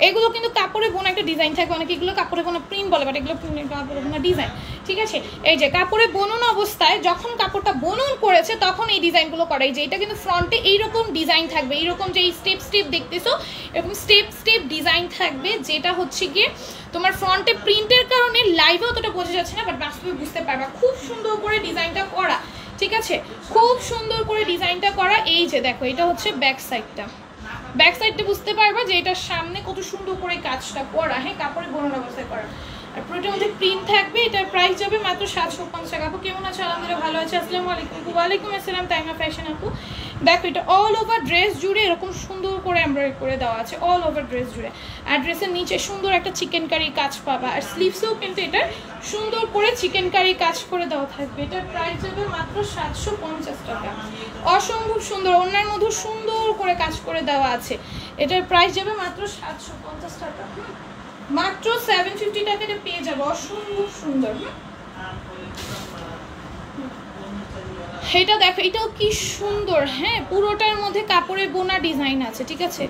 এগুলো কিন্তু কাপড়ে বোনা একটা ডিজাইন থাকে, অনেকে এগুলো কাপড়ে বোনা প্রিন্ট বলে, বাট এগুলো কাপড়ে বোনা ডিজাইন। ঠিক আছে, এই যে কাপড়ে বোনন অবস্থায় যখন কাপড়টা বোনন করেছে তখন এই ডিজাইনগুলো করে। এই যে এটা কিন্তু ফ্রন্টে এইরকম ডিজাইন থাকবে, এইরকম যে এই স্টেপ দেখতেছো এরকম স্টেপ ডিজাইন থাকবে, যেটা হচ্ছে গিয়ে তোমার ফ্রন্টে প্রিন্টের কারণে লাইভে অতটা বোঝা যাচ্ছে না, বাট বাস্তবে বুঝতে পারবা। খুব সুন্দর করে ডিজাইনটা করা, ঠিক আছে, খুব সুন্দর করে ডিজাইনটা করা। এই যে দেখো, এটা হচ্ছে ব্যাক সাইডটা বুঝতে পারবা যে এটার সামনে কত সুন্দর করে কাজটা করা। হ্যাঁ, কাপড়ে বোনার অবস্থায় করা, আর পুরোটার মধ্যে প্রিন্ট থাকবে। এটার প্রাইস যাবে মাত্র 750 টাকা। আপু কেমন আছো? আলহামদুলিল্লাহ ভালো আছে। আসসালামু আলাইকুম। ওয়ালাইকুম আসসালাম তাইমা ফ্যাশন আপু। দেখো, এটা অল ওভার ড্রেস জুড়ে এরকম সুন্দর করে এমব্রয়ডারি করে দেওয়া আছে, অল ওভার ড্রেস জুড়ে। আর ড্রেসের নিচে সুন্দর একটা চিকেন কারি কাজ পাবা, আর স্লিভসেও কিন্তু এটা সুন্দর করে চিকেন কারি কাজ করে দেওয়া থাকবে। এটার প্রাইস যাবে মাত্র 750 টাকা। অসম্ভব সুন্দর, ওনার মধ্যে সুন্দর করে কাজ করে দেওয়া আছে। এটার প্রাইস যাবে মাত্র 750 টাকা। মাত্র 750 টাকাতে পেয়ে যাবো, অসম্ভব সুন্দর। এটা দেখো, এটাও কি সুন্দর। হ্যাঁ, পুরোটার মধ্যে কাপড়ে বোনা ডিজাইন আছে। ঠিক আছে,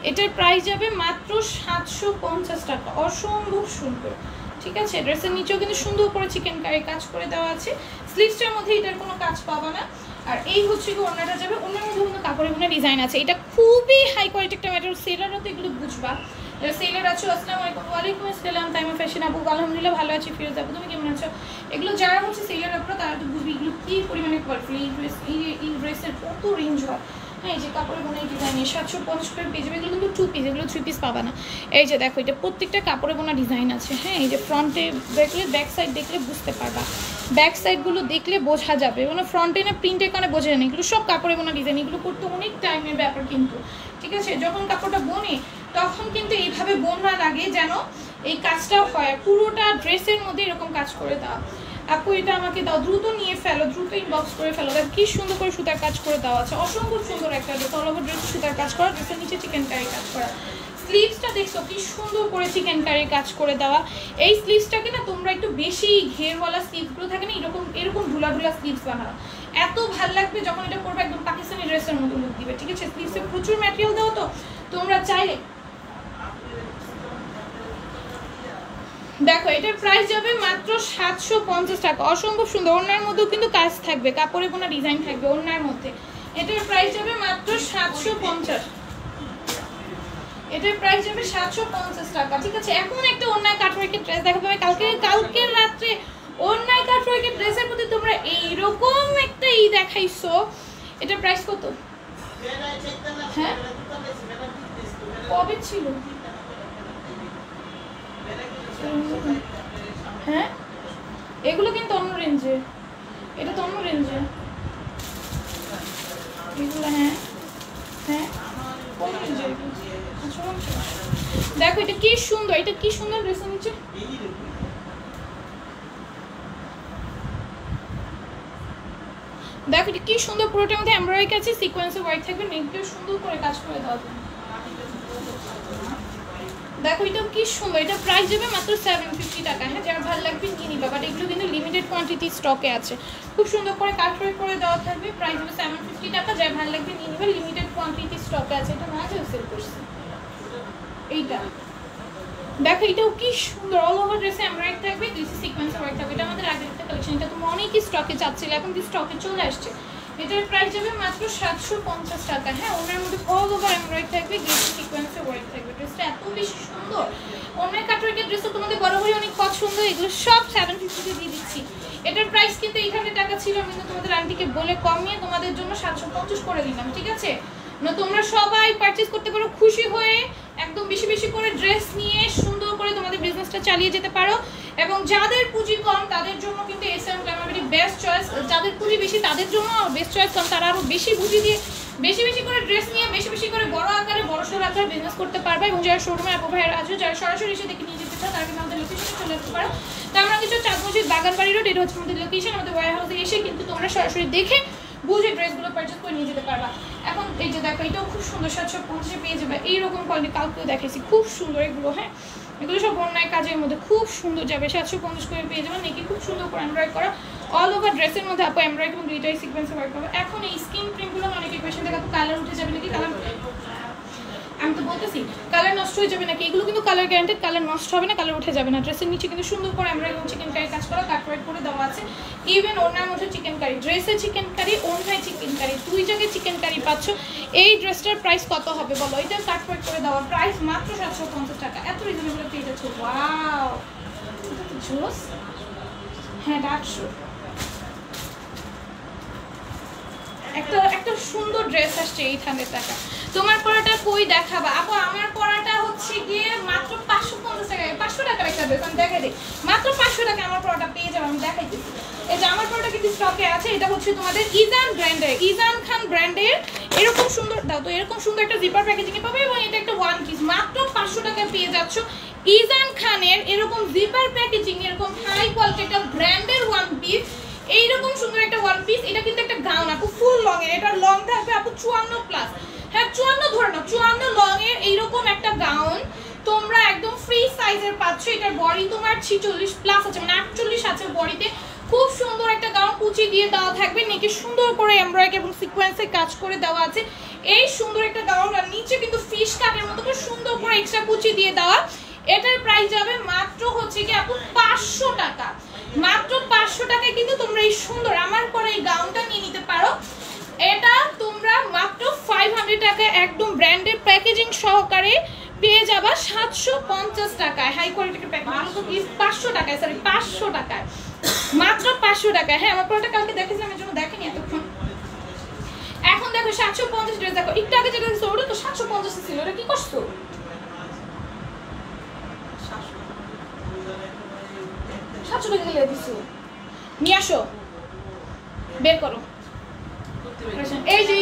এটার প্রাইস যাবে মাত্র 750 টাকা। অসম্ভব সুন্দর। ঠিক আছে, ড্রেসের নিচেও কিন্তু সুন্দর করে চিকেন কারি কাজ করে দেওয়া আছে। স্লিভসটার মধ্যে এটার কোনো কাজ পাবা না। আর এই হচ্ছে কি ওড়নাটা যাবে, ওড়নার মধ্যে কিন্তু কাপড়ে বোনা ডিজাইন আছে। এটা খুবই হাই কোয়ালিটি একটা ম্যাটেরিয়াল। সেলারও তো এগুলো বুঝবা, সেলার আছো। আসসালামু আলাইকুম। ওয়ালাইকুম আসসালাম তাইমা ফ্যাশন আপু। আলহামদুলিল্লাহ ভালো আছি। ফিরোজ আপু তুমি কেমন আছো? এগুলো যারা হচ্ছে সেলার আপনারা তারা তো বুঝবে এগুলো কী পরিমাণে কোয়ালিটি। এই ড্রেসের কত রেঞ্জ হয়। হ্যাঁ, এই যে কাপড়ের বোনা ডিজাইন 750 করে পেয়ে যাবে। এগুলো কিন্তু 2 পিস, এগুলো 3 পিস পাবা না। এই যে দেখো, এটা প্রত্যেকটা কাপড়ে বোনা ডিজাইন আছে। হ্যাঁ, এই যে ফ্রন্টে দেখলে, ব্যাক সাইড দেখলে বুঝতে পারবা, ব্যাক সাইডগুলো দেখলে বোঝা যাবে। মানে ফ্রন্টে না প্রিন্টের কারণে বোঝা যায় না। এগুলো সব কাপড়ে বোনা ডিজাইন, এগুলো করতে অনেক টাইমের ব্যাপার কিন্তু। ঠিক আছে, যখন কাপড়টা বোনে তখন কিন্তু এইভাবে বোনা লাগে যেন এই কাজটাও হয়। পুরোটা ড্রেসের মধ্যে এরকম কাজ করে দাও। আপু এটা আমাকে দাও, দ্রুত নিয়ে ফেলো, দ্রুত ইনবক্স করে ফেলো। দেখ কি সুন্দর করে সুতার কাজ করে দেওয়া আছে, অসম্ভব সুন্দর একটা ড্রেস। অল ওভার ড্রেস সুতার কাজ করা, ড্রেসের নিচে চিকেন কারি কাজ করা। স্লিভসটা দেখছো কি সুন্দর করে চিকেন কারি কাজ করে দেওয়া। এই স্লিভসটাকে না তোমরা একটু বেশি ঘেরওয়ালা স্লিভসগুলো থাকে না, এরকম ঢুলা স্লিভস বানাও, এত ভালো লাগবে যখন এটা করবে, একদম পাকিস্তানি ড্রেসের মতো লুক দিবে। ঠিক আছে, স্লিভসে প্রচুর ম্যাটেরিয়াল দাও, তো তোমরা চাইলে দেখো। এটার প্রাইস যাবে মাত্র 750 টাকা। অসম্ভব সুন্দর, ওড়নার মধ্যেও কিন্তু কাজ থাকবে, কাপড়ে বোনা ডিজাইন থাকবে ওড়নার মধ্যে। এটার প্রাইস যাবে মাত্র 750। এটার প্রাইস যাবে 750 টাকা। ঠিক আছে, এখন একটা ওড়নায় কাটওয়ার্কের ড্রেস দেখাবো। কালকে রাত্রে ওড়নায় কাটওয়ার্কের ড্রেসের প্রতি তোমরা এইরকম একটা দেখাইছো। এটার প্রাইস কত? হ্যাঁ, কবে ছিল? হ্যাঁ, এগুলো কিন্তু অন্য রেঞ্জে, এটা তো অন্য রেঞ্জে এগুলো। হ্যাঁ হ্যাঁ, দেখো এটা কি সুন্দর, এটা কি সুন্দর ড্রেসের নিচে। দেখো এটা কি সুন্দর, পুরোটার মধ্যে এমব্রয়ডারি আছে, সিকোয়েন্সে ওয়ার্ক থাকবে, নেকটাও সুন্দর করে কাজ করে দেওয়া যাবে। দেখো এটা কি সুন্দর, এটা প্রাইস যাবে মাত্র 750 টাকা। হ্যাঁ, যারা ভালো লাগবে নিয়ে নিবা, বাট এগুলো কিন্তু লিমিটেড কোয়ান্টিটি স্টকে আছে। খুব সুন্দর করে কাট করে দেওয়া থাকবে, প্রাইস হবে 750 টাকা। যারা ভালো লাগবে নিয়ে নিবা, লিমিটেড কোয়ান্টিটি স্টকে আছে। এটা না সেল করছে এইটা। দেখো এটাও কি সুন্দর, অল ওভার ড্রেসে এমব্রয়ডারি থাকবে, দুইসে সিকোয়েন্স ওয়ার্ক থাকবে। এটা আমাদের আগের একটা কালেকশন, এটা তোমরা অনেকই স্টকে চাচ্ছিল, এখন কি স্টকে চলে আসছে। এটার প্রাইস যাবে মাত্র 750 টাকা। হ্যাঁ, ওনার মধ্যে অল ওভার এমব্রয়ডারি থাকবে, দুইসে সিকোয়েন্সে ওয়ার্ক থাকবে। ড্রেসটা এত বেশি সুন্দর, অনেক কাটওয়ার্কের ড্রেসটা তোমাদের বরাবরই অনেক পছন্দ, এগুলো সব 750 তে দিয়ে দিচ্ছি। এটার প্রাইস কিন্তু 800 টাকা ছিল, আমি কিন্তু তোমাদের আন্টিকে বলে কমিয়ে তোমাদের জন্য 750 করে দিলাম, ঠিক আছে না? তোমরা সবাই পারচেজ করতে পারো খুশি হয়ে, একদম বেশি বেশি করে ড্রেস নিয়ে সুন্দর করে তোমাদের বিজনেসটা চালিয়ে যেতে পারো। এবং যাদের পুঁজি কম তাদের জন্য কিন্তু এসএম গ্ল্যামার বেস্ট চয়েস, যাদের পুঁজি বেশি তাদের জন্য বেস্ট চয়েস, কারণ তারা আরও বেশি পুঁজি দিয়ে বেশি বেশি করে ড্রেস নিয়ে বেশি বেশি করে বড় আকারে বড়সড় আকারে বিজনেস করতে পারবে। এবং যারা শোরুমে আপু ভাইয়েরা আছে, যারা সরাসরি এসে দেখে নিয়ে যেতে চাও, তারা কিন্তু আমাদের লোকেশনে চলে আসতে পারো। তো আমরা কিছু চাঁদ মসজিদ বাগানবাড়ি রোড, এটা হচ্ছে আমাদের লোকেশন। আমাদের ওয়ার হাউসে এসে কিন্তু তোমরা সরাসরি দেখে বুঝে ড্রেসগুলো পারচেজ করে নিয়ে যেতে পারবা। এখন এই যে দেখো এটাও খুব সুন্দর, 750 পেয়ে যাবে। এইরকম কোয়ালিটি কালকেও দেখেছি, খুব সুন্দর এগুলো। হ্যাঁ, এগুলো সব অন্যায় কাজের মধ্যে খুব সুন্দর যাবে, 750 করে পেয়ে যাবে। নেকি খুব সুন্দর করে এমব্রয়ডারি করা, অল ওভার ড্রেসের মধ্যে আপু এমব্রয়ডারি এবং গ্লিটারি সিকোয়েন্সে ওয়ার্ক করবে। এখন এই স্কিন প্রিন্টগুলো অনেকে কোয়েশ্চেন থাকে, আপু কালার উঠে যাবে নাকি? কালার আমি তো বলতেছি কালার নষ্ট হয়ে যাবে নাকি, এগুলো কিন্তু কালার গ্যারান্টেড, কালার নষ্ট হবে না, কালার উঠে যাবে না। ড্রেসের নিচে কিন্তু সুন্দর করে এমব্রয়ডারি এবং চিকেন কারি কাজ করা, কাটওয়ার্ক করে দেওয়া আছে। ইভেন ওনার মধ্যে চিকেন কারি, ড্রেসে চিকেন কারি, ওনায় চিকেন কারি, দুই জায়গায় চিকেন কারি পাচ্ছ। এই ড্রেসটার প্রাইস কত হবে বলো? এটা কাটওয়ার্ক করে দেওয়া, প্রাইস মাত্র 750 টাকা। এত রিজনেবল পেয়ে যাচ্ছে, ওয়াও এটা তো জোস। হ্যাঁ, 800 একটা সুন্দর ড্রেস আসছে 800 টাকা। তোমার পরাটা কই দেখাবা আপু? আমার পরাটা হচ্ছে গিয়ে মাত্র 550 টাকা, 500 টাকার একটা ড্রেস আমি দেখাই দিই। মাত্র 500 টাকা আমার পরাটা পেয়ে যাবে, আমি দেখাইতেছি। এই যে আমার পরাটা কিন্তু স্টকে আছে, এটা হচ্ছে তোমাদের ইজান ব্র্যান্ডের, ইজান খান ব্র্যান্ডের। এরকম সুন্দর দাও তো, এরকম সুন্দর একটা জিপার প্যাকেজিং এ পাবে, এবং এটা একটা ওয়ান পিস মাত্র 500 টাকায় পেয়ে যাচ্ছ। ইজান খানের এরকম জিপার প্যাকেজিং, এরকম হাই কোয়ালিটি একটা ব্র্যান্ডের ওয়ান পিস, এইরকম সুন্দর একটা ওয়ান পিস। এটা কিন্তু একটা গাউন আপু, ফুল লং এর, এটা লং থাকবে আপু 54 প্লাস। হ্যাঁ, 54 ধরে নাও, 54 লং এর এইরকম একটা গাউন তোমরা একদম ফ্রি সাইজের পাচ্ছ। এটার বডি তোমার 46 প্লাস আছে, মানে 48 আছে বডিতে। খুব সুন্দর একটা গাউন, কুচি দিয়ে দেওয়া থাকবে, নেকে সুন্দর করে এমব্রয়ডারি এবং সিকোয়েন্সে কাজ করে দেওয়া আছে। এই সুন্দর একটা গাউন, আর নিচে কিন্তু ফিশ কাটের মতো করে সুন্দর করে এক্সট্রা কুচি দিয়ে দেওয়া। এটার প্রাইস যাবে মাত্র হচ্ছে কি আপু 500 টাকা। মাত্র 500 টাকায় কিন্তু তোমরা এই সুন্দর আমার পরে এই গাউনটা নিয়ে নিতে পারো। এটা তোমরা মাত্র 500 টাকায় একদম ব্র্যান্ডেড প্যাকেজিং সহকারে পেয়ে যাবা 750 টাকায়। হাই কোয়ালিটির প্যাকেজিং তো প্লিজ 500 টাকায়, সরি 500 টাকায়, মাত্র 500 টাকায়। হ্যাঁ, আমার পরটা কালকে দেখেছিলাম, এর জন্য দেখেনি এতক্ষণ। এখন দেখো 750 ড্রেস, দেখো একটু আগে যেটা দেখছো ওটা তো 750 ছিল, ওটা কি করছো? 700 টাকা গেলে দিছো, নিয়ে আসো, বের করো। এই যে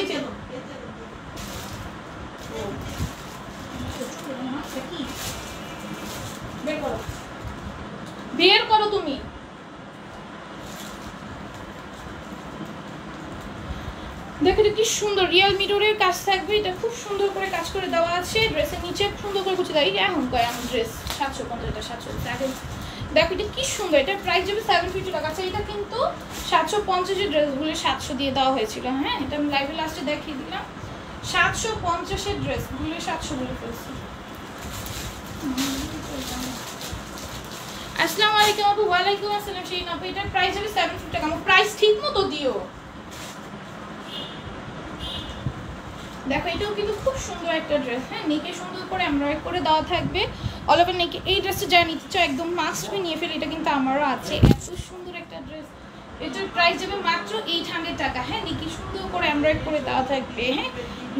বের করো তুমি। দেখো এটা কি সুন্দর, রিয়েল মিররের কাজ থাকবে, এটা খুব সুন্দর করে কাজ করে দেওয়া আছে। ড্রেসের নিচে সুন্দর করে কুচি দেয়। এখন কয় আমার ড্রেস 750 750। দেখো এটা কি সুন্দর, এটার প্রাইস যাবে 750 টাকা। আচ্ছা, এটা কিন্তু 750 এর ড্রেসগুলো 700 দিয়ে দেওয়া হয়েছিল। হ্যাঁ, এটা আমি লাইভে লাস্টে দেখিয়ে দিলাম। 750 এর ড্রেসগুলো 700 বলে ফেলছি। আসসালামু আলাইকুম আপু। ওয়ালাইকুম আসসালাম। সেই না, এটার প্রাইস যাবে 750 টাকা। আমার প্রাইস ঠিক মতো দিও। দেখো এটাও কিন্তু খুব সুন্দর একটা ড্রেস। হ্যাঁ, নেকে সুন্দর করে এমব্রয়ডারি করে দেওয়া থাকবে অল ওভার নেকে। এই ড্রেসটা যারা নিতে চাও একদম মাস্ট বি নিয়ে ফেলে, এটা কিন্তু আমারও আছে। এত সুন্দর একটা ড্রেস, এটার প্রাইস যাবে মাত্র 800 টাকা। হ্যাঁ, নেকে সুন্দর করে এমব্রয়ডারি করে দেওয়া থাকবে। হ্যাঁ,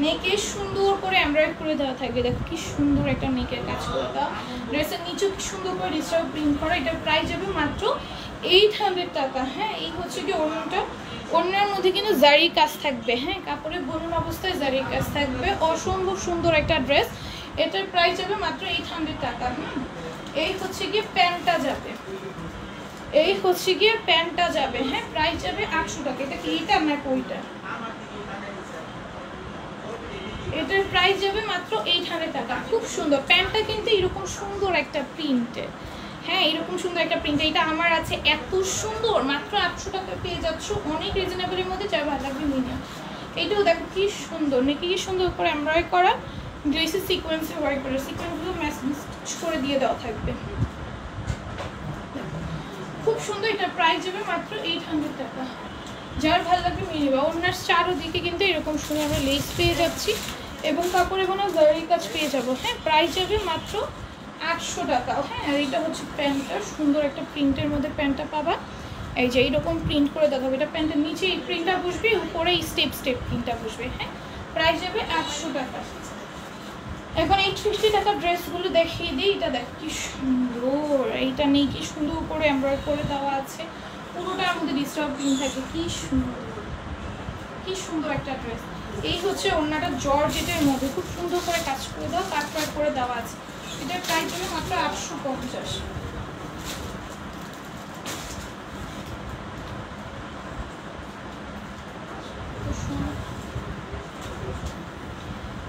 নেকে সুন্দর করে এমব্রয়ডারি করে দেওয়া থাকবে। দেখো কি সুন্দর একটা নেকের কাজ করে দেওয়া। ড্রেসের নিচেও কি সুন্দর করে ডিজিটাল প্রিন্ট করা। এটার প্রাইস যাবে মাত্র 800 টাকা। হ্যাঁ, এই হচ্ছে কি ওড়নাটা। ওড়নার মধ্যে কিন্তু জারির কাজ থাকবে। হ্যাঁ, কাপড়ে বোনানো অবস্থায় জারির কাজ থাকবে, অসম্ভব সুন্দর একটা ড্রেস। এটার প্রাইস যাবে মাত্র 800 টাকা। এই হচ্ছে গিয়ে প্যান্টটা যাবে, এই হচ্ছে গিয়ে প্যান্টটা যাবে। হ্যাঁ, প্রাইস যাবে 800 টাকা। এটা কি এইটা না ওইটা? এটার প্রাইস যাবে মাত্র 800 টাকা। খুব সুন্দর প্যান্টটা, কিন্তু এরকম সুন্দর একটা প্রিন্টে। হ্যাঁ, এরকম সুন্দর একটা প্রিন্ট, এটা আমার আছে। এত সুন্দর, মাত্র 800 টাকা পেয়ে যাচ্ছ, অনেক রিজনেবলের মধ্যে। যা ভালো লাগবে নিয়ে। এইটাও দেখো কি সুন্দর, নাকি কি সুন্দর করে এমব্রয়ডারি করা, ড্রেসের সিকোয়েন্সে ওয়ার্ক করে, সিকোয়েন্সগুলো ম্যাচ করে দিয়ে দেওয়া থাকবে। খুব সুন্দর, এটা প্রাইস যাবে মাত্র 800 টাকা। যার ভালো লাগবে নিয়ে নেবে। ওনার চারোদিকে কিন্তু এরকম সুন্দর আমরা লেস পেয়ে যাচ্ছি এবং কাপড়ে কোনো জারি কাজ পেয়ে যাবো। হ্যাঁ, প্রাইস যাবে মাত্র 800 টাকা। হ্যাঁ, আর এটা হচ্ছে প্যান্টটা, সুন্দর একটা প্রিন্টের মধ্যে প্যান্টটা পাবা। এই যে এইরকম প্রিন্ট করে দেখাবো, এটা প্যান্টের নিচে এই প্রিন্টটা বসবে, উপরে এই স্টেপ স্টেপ প্রিন্টটা বসবে। হ্যাঁ, প্রাইস যাবে 800 টাকা। এখন 850 টাকার ড্রেসগুলো দেখিয়ে দিই। এটা দেখ কি সুন্দর, এইটা নেই কি সুন্দর করে এমব্রয়ডারি করে দেওয়া আছে, পুরোটার মধ্যে ডিস্টার্ব প্রিন্ট থাকে। কি সুন্দর, কি সুন্দর একটা ড্রেস। এই হচ্ছে ওড়নাটা জর্জেটের মধ্যে খুব সুন্দর করে কাজ করে দেওয়া, কাট করে দেওয়া আছে। এটার প্রাইস হবে মাত্র 850।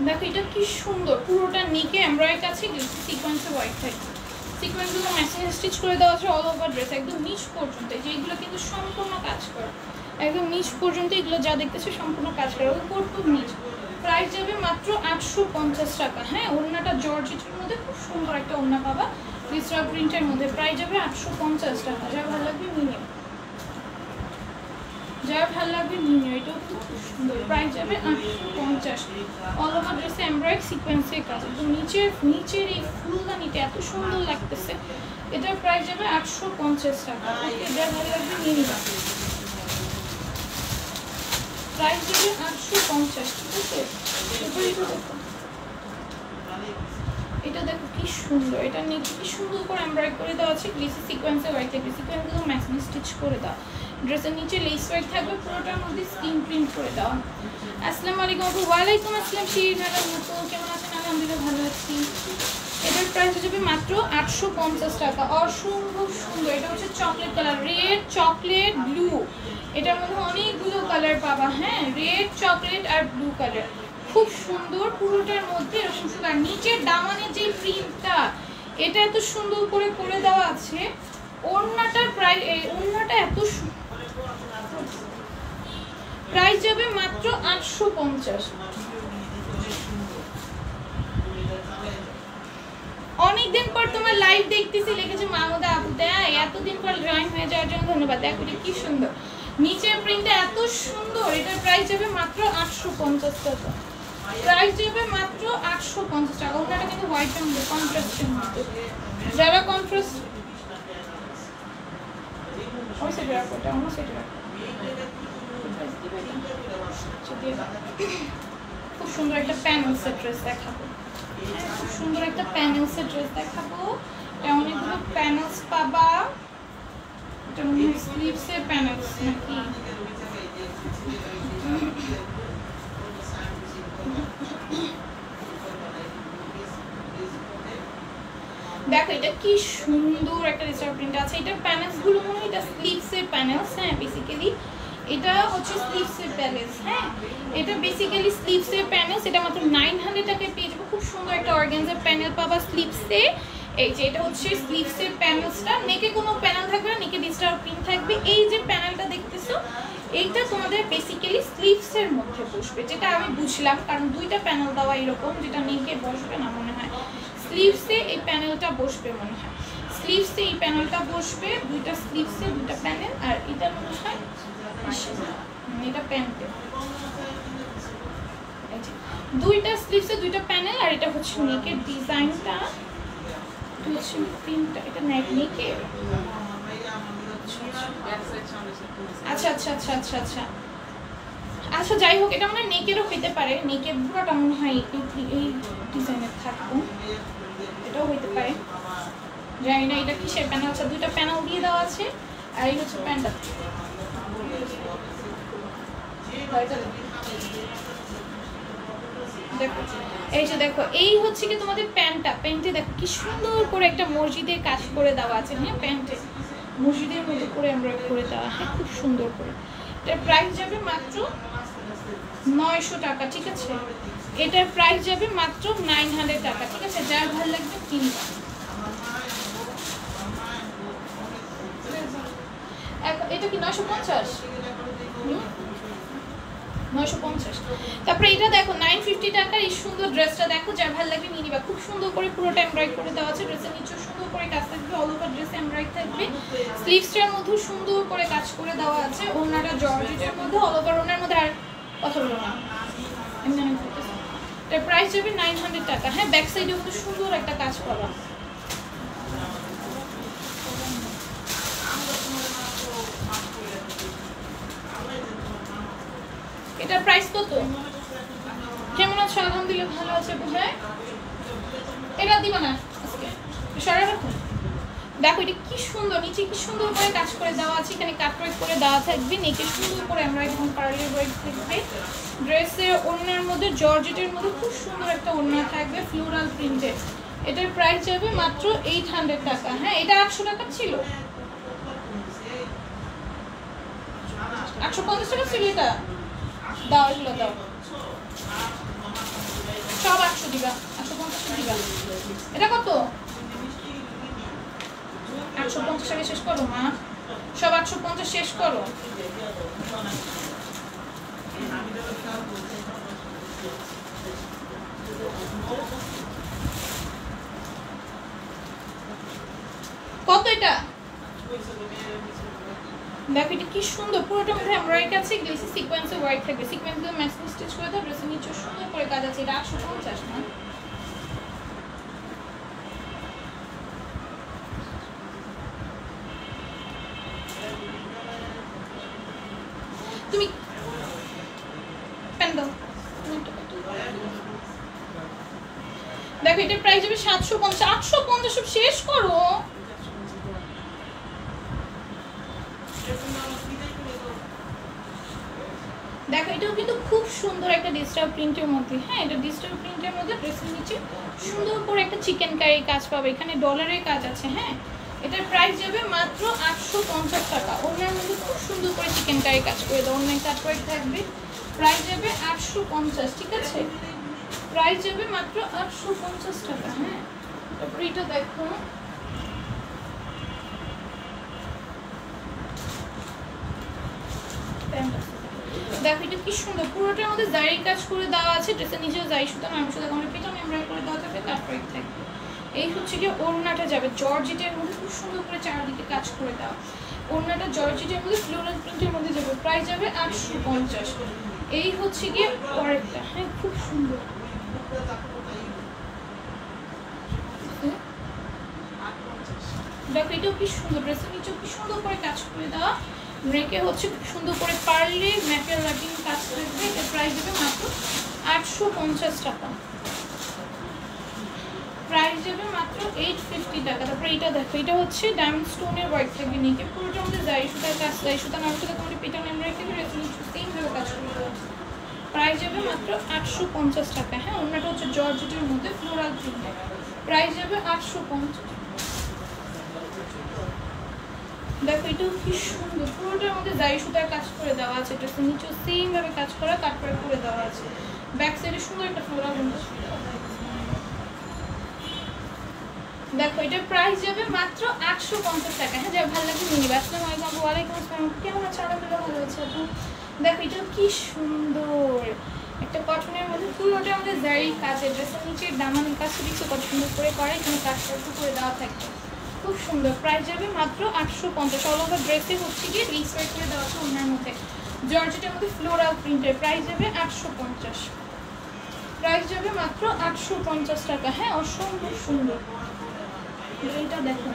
দেখো এটা কি সুন্দর, পুরোটা নিকে এমব্রয়ডারি আছে, সিকোয়েন্সে ওয়ার্ক থাকে। সিকোয়েন্সগুলো ম্যাচিং স্টিচ করে দেওয়া আছে অল ওভার ড্রেস, একদম নিচ পর্যন্ত। যেগুলো কিন্তু সম্পূর্ণ কাজ করা, একদম নিচ পর্যন্ত। এগুলো যা দেখতেছে সম্পূর্ণ কাজ করা, উপর খুব নিচ। প্রাইস যাবে মাত্র 850 টাকা। হ্যাঁ, ওড়নাটা জর্জেটের মধ্যে খুব সুন্দর একটা ওড়না পাবা, ডিজিটাল প্রিন্টের মধ্যে। প্রাইস যাবে 850 টাকা। যা ভালো লাগবে নিয়ে, যার ভালো লাগবে নিয়ে। এটাও খুব সুন্দর, প্রাইস যাবে 850। অল ওভার ড্রেসে এমব্রয়ডারি সিকোয়েন্সের কাজ, তো নিচের এই ফুলদানিটা এত সুন্দর লাগতেছে। এটার প্রাইস যাবে 850 টাকা। যার ভালো লাগবে নিয়ে নিবা। প্রাইস যাবে 850। ঠিক আছে, এটা দেখো কি সুন্দর, এটা নিয়ে কি সুন্দর করে এমব্রয়ডারি করে দেওয়া আছে, গ্লিসি সিকোয়েন্সে ওয়ার্ক থাকবে, সিকোয়েন্সগুলো ম্যাচিং স্টিচ করে দেওয়া। ড্রেসের নিচে লেস ওয়ার্ক থাকবে, পুরোটার মধ্যে স্ক্রিন প্রিন্ট করে দেওয়া। আসসালামু আলাইকুম আপু। ওয়ালাইকুম আসসালাম শিরিন ম্যাডাম, কেমন আছেন? আলহামদুলিল্লাহ ভালো আছি। এটার প্রাইস যাবে মাত্র 850 টাকা। অসম্ভব সুন্দর, এটা হচ্ছে chocolate colour, red chocolate blue. এটার মধ্যে অনেকগুলো কালার পাবা। হ্যাঁ, রেড চকলেট আর ব্লু কালার, খুব সুন্দর। পুরোটার মধ্যে এরকম সুন্দর, নিচের দামানের যে প্রিন্টটা, এটা এত সুন্দর করে করে দেওয়া আছে। ওড়নাটার প্রাইস, ওড়নাটা এত প্রাইস যাবে মাত্র 850। অনেকদিন পর তোমার লাইভ দেখতেছি, লিখেছে মাহমুদা আপু। তাই এতদিন পর জয়েন হয়ে যাওয়ার জন্য ধন্যবাদ। দেখো কি সুন্দর, নিচের প্রিন্টটা এত সুন্দর। এটার প্রাইস যাবে মাত্র 850 টাকা। প্রাইস যাবে মাত্র 850 টাকা। ওনাটা কিন্তু হোয়াইটের মধ্যে, কন্ট্রাস্টের মধ্যে। যারা কন্ট্রাস্ট ওই সাইডে রাখো, এটা অন্য সাইডে রাখো। খুব সুন্দর একটা প্যানেলসের ড্রেস দেখাবো। খুব সুন্দর একটা প্যানেলসের ড্রেস দেখাবো। এটা অনেকগুলো প্যানেলস পাবা। এটা মনে হয় স্লিভসের প্যানেলস নাকি? দেখো এটা কি সুন্দর একটা ডিজিটাল প্রিন্ট আছে। এটার প্যানেলসগুলো মনে হয় এটা স্লিভসের প্যানেলস। হ্যাঁ, বেসিক্যালি এটা হচ্ছে স্লিভসের প্যানেলস। হ্যাঁ, এটা বেসিক্যালি স্লিভসের প্যানেলস। এটা মাত্র 900 টাকায় পেয়ে যাবো। খুব সুন্দর একটা অর্গানজার প্যানেল পাবা স্লিভসে। এই যে এটা হচ্ছে স্লিভসের প্যানেলসটা, নেকে কোনো প্যানেল থাকবে না, নেকে ডিজিটাল প্রিন্ট থাকবে। এই যে প্যানেলটা দেখতেছো, এইটা তোমাদের বেসিক্যালি স্লিভসের মধ্যে বসবে, যেটা আমি বুঝলাম, কারণ দুইটা প্যানেল দেওয়া এরকম, যেটা নেকে বসবে না মনে হয়, স্লিভসে এই প্যানেলটা বসবে মনে হয়। স্লিভসে এই প্যানেলটা বসবে, দুইটা স্লিভসে দুইটা প্যানেল। আর এটা মনে হয় এটা প্যান্টে, দুইটা স্লিভসে দুইটা প্যানেল। আর এটা হচ্ছে নেকের ডিজাইনটা, হচ্ছে প্রিন্টটা, এটা নেকে। আচ্ছা আচ্ছা আচ্ছা আচ্ছা আচ্ছা আচ্ছা, যাই হোক, এটা মনে হয় নেকেরও হইতে পারে। নেকের পুরোটা মনে হয় এই ডিজাইনের থাকবো, এটাও হইতে পারে, জানি না। এটা কিসের প্যানেল? আচ্ছা, দুইটা প্যানেল দিয়ে দেওয়া আছে। আর এই হচ্ছে প্যান্টটা। দেখো এই যে দেখো এই হচ্ছে কি তোমাদের প্যান্টটা। প্যান্টে দেখো কি সুন্দর করে একটা মসজিদের কাজ করে দেওয়া আছে। হ্যাঁ প্যান্টে মসজিদের মতো করে এমব্রয়ডারি করে দেওয়া, হ্যাঁ খুব সুন্দর করে। এটার প্রাইস যাবে মাত্র 900 টাকা, ঠিক আছে। এটার প্রাইস যাবে মাত্র 900 টাকা, ঠিক আছে। যার ভালো লাগবে কিনবা। এটা কি 950? 950। তারপরে এটা দেখো 950 টাকার এই সুন্দর ড্রেসটা দেখো, যার ভালো লাগবে নিয়ে নিবা। খুব সুন্দর করে পুরোটা এমব্রয়ডারি করে দেওয়া আছে। ড্রেসের নিচে সুন্দর করে কাজ থাকবে, অল ওভার ড্রেসে এমব্রয়ডারি থাকবে। স্লিভসটার মধ্যে সুন্দর করে কাজ করে দেওয়া আছে। ওড়নাটা জর্জেটের মধ্যে, অল ওভার ওড়নার মধ্যে। আর কথা বলো না, এটার প্রাইস যাবে 900 টাকা। হ্যাঁ ব্যাক সাইডে খুব সুন্দর একটা কাজ করা। এটার প্রাইস কত? কেমন আছো? আলহামদুলিল্লাহ ভালো আছে। বুঝায় এটা দিবা না আজকে, সরে রাখো। দেখো এটা কি সুন্দর, নিচে কি সুন্দর করে কাজ করে দেওয়া আছে। এখানে কাটওয়ার্ক করে দেওয়া থাকবে, নেকে সুন্দর করে আমরা একদম পার্লের ওয়ার্ক থাকবে। ড্রেসের ওড়নার মধ্যে জর্জেটের মধ্যে খুব সুন্দর একটা ওড়না থাকবে ফ্লোরাল প্রিন্টেড। এটার প্রাইস যাবে মাত্র 800 টাকা। হ্যাঁ এটা 800 টাকা ছিল, 850 টাকা ছিল। এটা দাও, এগুলো দাও, সব 800 দিবা, 850 দিবা। এটা কত? 850 টাকা শেষ করো মা, সব 850 শেষ করো। কত এটা? দেখো এটা কি সুন্দর, পুরোটা মধ্যে এমব্রয়ডারি আছে, গ্লেসি সিকোয়েন্সে ওয়ার্ক থাকবে। সিকোয়েন্সগুলো ম্যাচিং স্টিচ করে দাও। ড্রেসের নিচে সুন্দর করে কাজ আছে। এটা 850 না? তুমি পেন দাও। দেখো এটার প্রাইস হবে 750। 850 সব শেষ করো। দেখো এটাও কিন্তু খুব সুন্দর একটা ডিজিটাল প্রিন্টের মধ্যে। হ্যাঁ এটা ডিজিটাল প্রিন্টের মধ্যে ড্রেসের নিচে সুন্দর করে একটা চিকেন কারি কাজ পাবে। এখানে ডলারের কাজ আছে। হ্যাঁ এটার প্রাইস যাবে মাত্র 850 টাকা। ওনার মধ্যে খুব সুন্দর করে চিকেন কারি কাজ করে দাও, অনেক কাটওয়ার্ক থাকবে। প্রাইস যাবে 850, ঠিক আছে। প্রাইস যাবে মাত্র 850 টাকা। হ্যাঁ তারপরে এটা দেখো, দেখো এটা কি সুন্দর, পুরোটার মধ্যে জারি কাজ করে দেওয়া আছে। ড্রেসের নিচেও জারি সুতা, নাম সুতা, আমাদের পিছনে এমব্রয়ডারি করে দেওয়া থাকবে, কাটওয়ার্ক থাকবে। এই হচ্ছে কি ওড়নাটা যাবে জর্জেটের মধ্যে, খুব সুন্দর করে চারদিকে কাজ করে দেওয়া। ওড়নাটা জর্জেটের মধ্যে ফ্লোরাল প্রিন্টের মধ্যে যাবে। প্রাইস যাবে 850। এই হচ্ছে গিয়ে পরেরটা। হ্যাঁ খুব সুন্দর, দেখো এটাও কি সুন্দর। ড্রেসের নিচেও কি সুন্দর করে কাজ করে দেওয়া। নেকে হচ্ছে খুব সুন্দর করে পার্লে ম্যাটেরিয়াল লাইটিং কাজ করবে। এর প্রাইস যাবে মাত্র 850 টাকা। প্রাইস যাবে মাত্র 850 টাকা। তারপরে এটা দেখো, এটা হচ্ছে ডায়মন্ড স্টোনের ওয়ার্ক থাকবে। নেকে পুরোটার মধ্যে জারি সুতার কাজ, জারি সুতা নাম সুতা, তোমাদের পিটার এমব্রয়ডারি থাকবে। ড্রেসের নিচে সেমভাবে কাজ করে দেওয়া। প্রাইস যাবে মাত্র 850 টাকা। হ্যাঁ ওনাটা হচ্ছে জর্জেটের মধ্যে ফ্লোরাল প্রিন্ট। প্রাইস যাবে 850। দেখো এটাও কি সুন্দর, পুরোটার মধ্যে জারি সুতার কাজ করে দেওয়া আছে। ড্রেসের নিচেও সেম ভাবে কাজ করা, কাটওয়ার্ক করে দেওয়া আছে। ব্যাক সাইডে সুন্দর একটা ফ্লোরাল প্রিন্ট। দেখো এটার প্রাইস যাবে মাত্র 850 টাকা। হ্যাঁ যা ভালো লাগবে নিয়ে নিবে। আসসালামু আলাইকুম। ওয়ালাইকুম আসসালাম, কেমন আছো? আলহামদুলিল্লাহ ভালো আছে আপু। দেখো এটাও কি সুন্দর একটা কটনের মধ্যে, পুরোটার মধ্যে জারি কাজ। ড্রেসের নিচে দামানের কাজটা দেখছো কত সুন্দর করে করা, এখানে কাজটা করে দেওয়া থাকবে, খুব সুন্দর। প্রাইস যাবে মাত্র 850। অল ওভার ড্রেসে হচ্ছে গিয়ে রিস ওয়ার্ক করে দেওয়া আছে ওনার মধ্যে, জর্জেটের মধ্যে ফ্লোরাল প্রিন্টের। প্রাইস যাবে 850। প্রাইস যাবে মাত্র 850 টাকা। হ্যাঁ অসম্ভব সুন্দর। এটা দেখো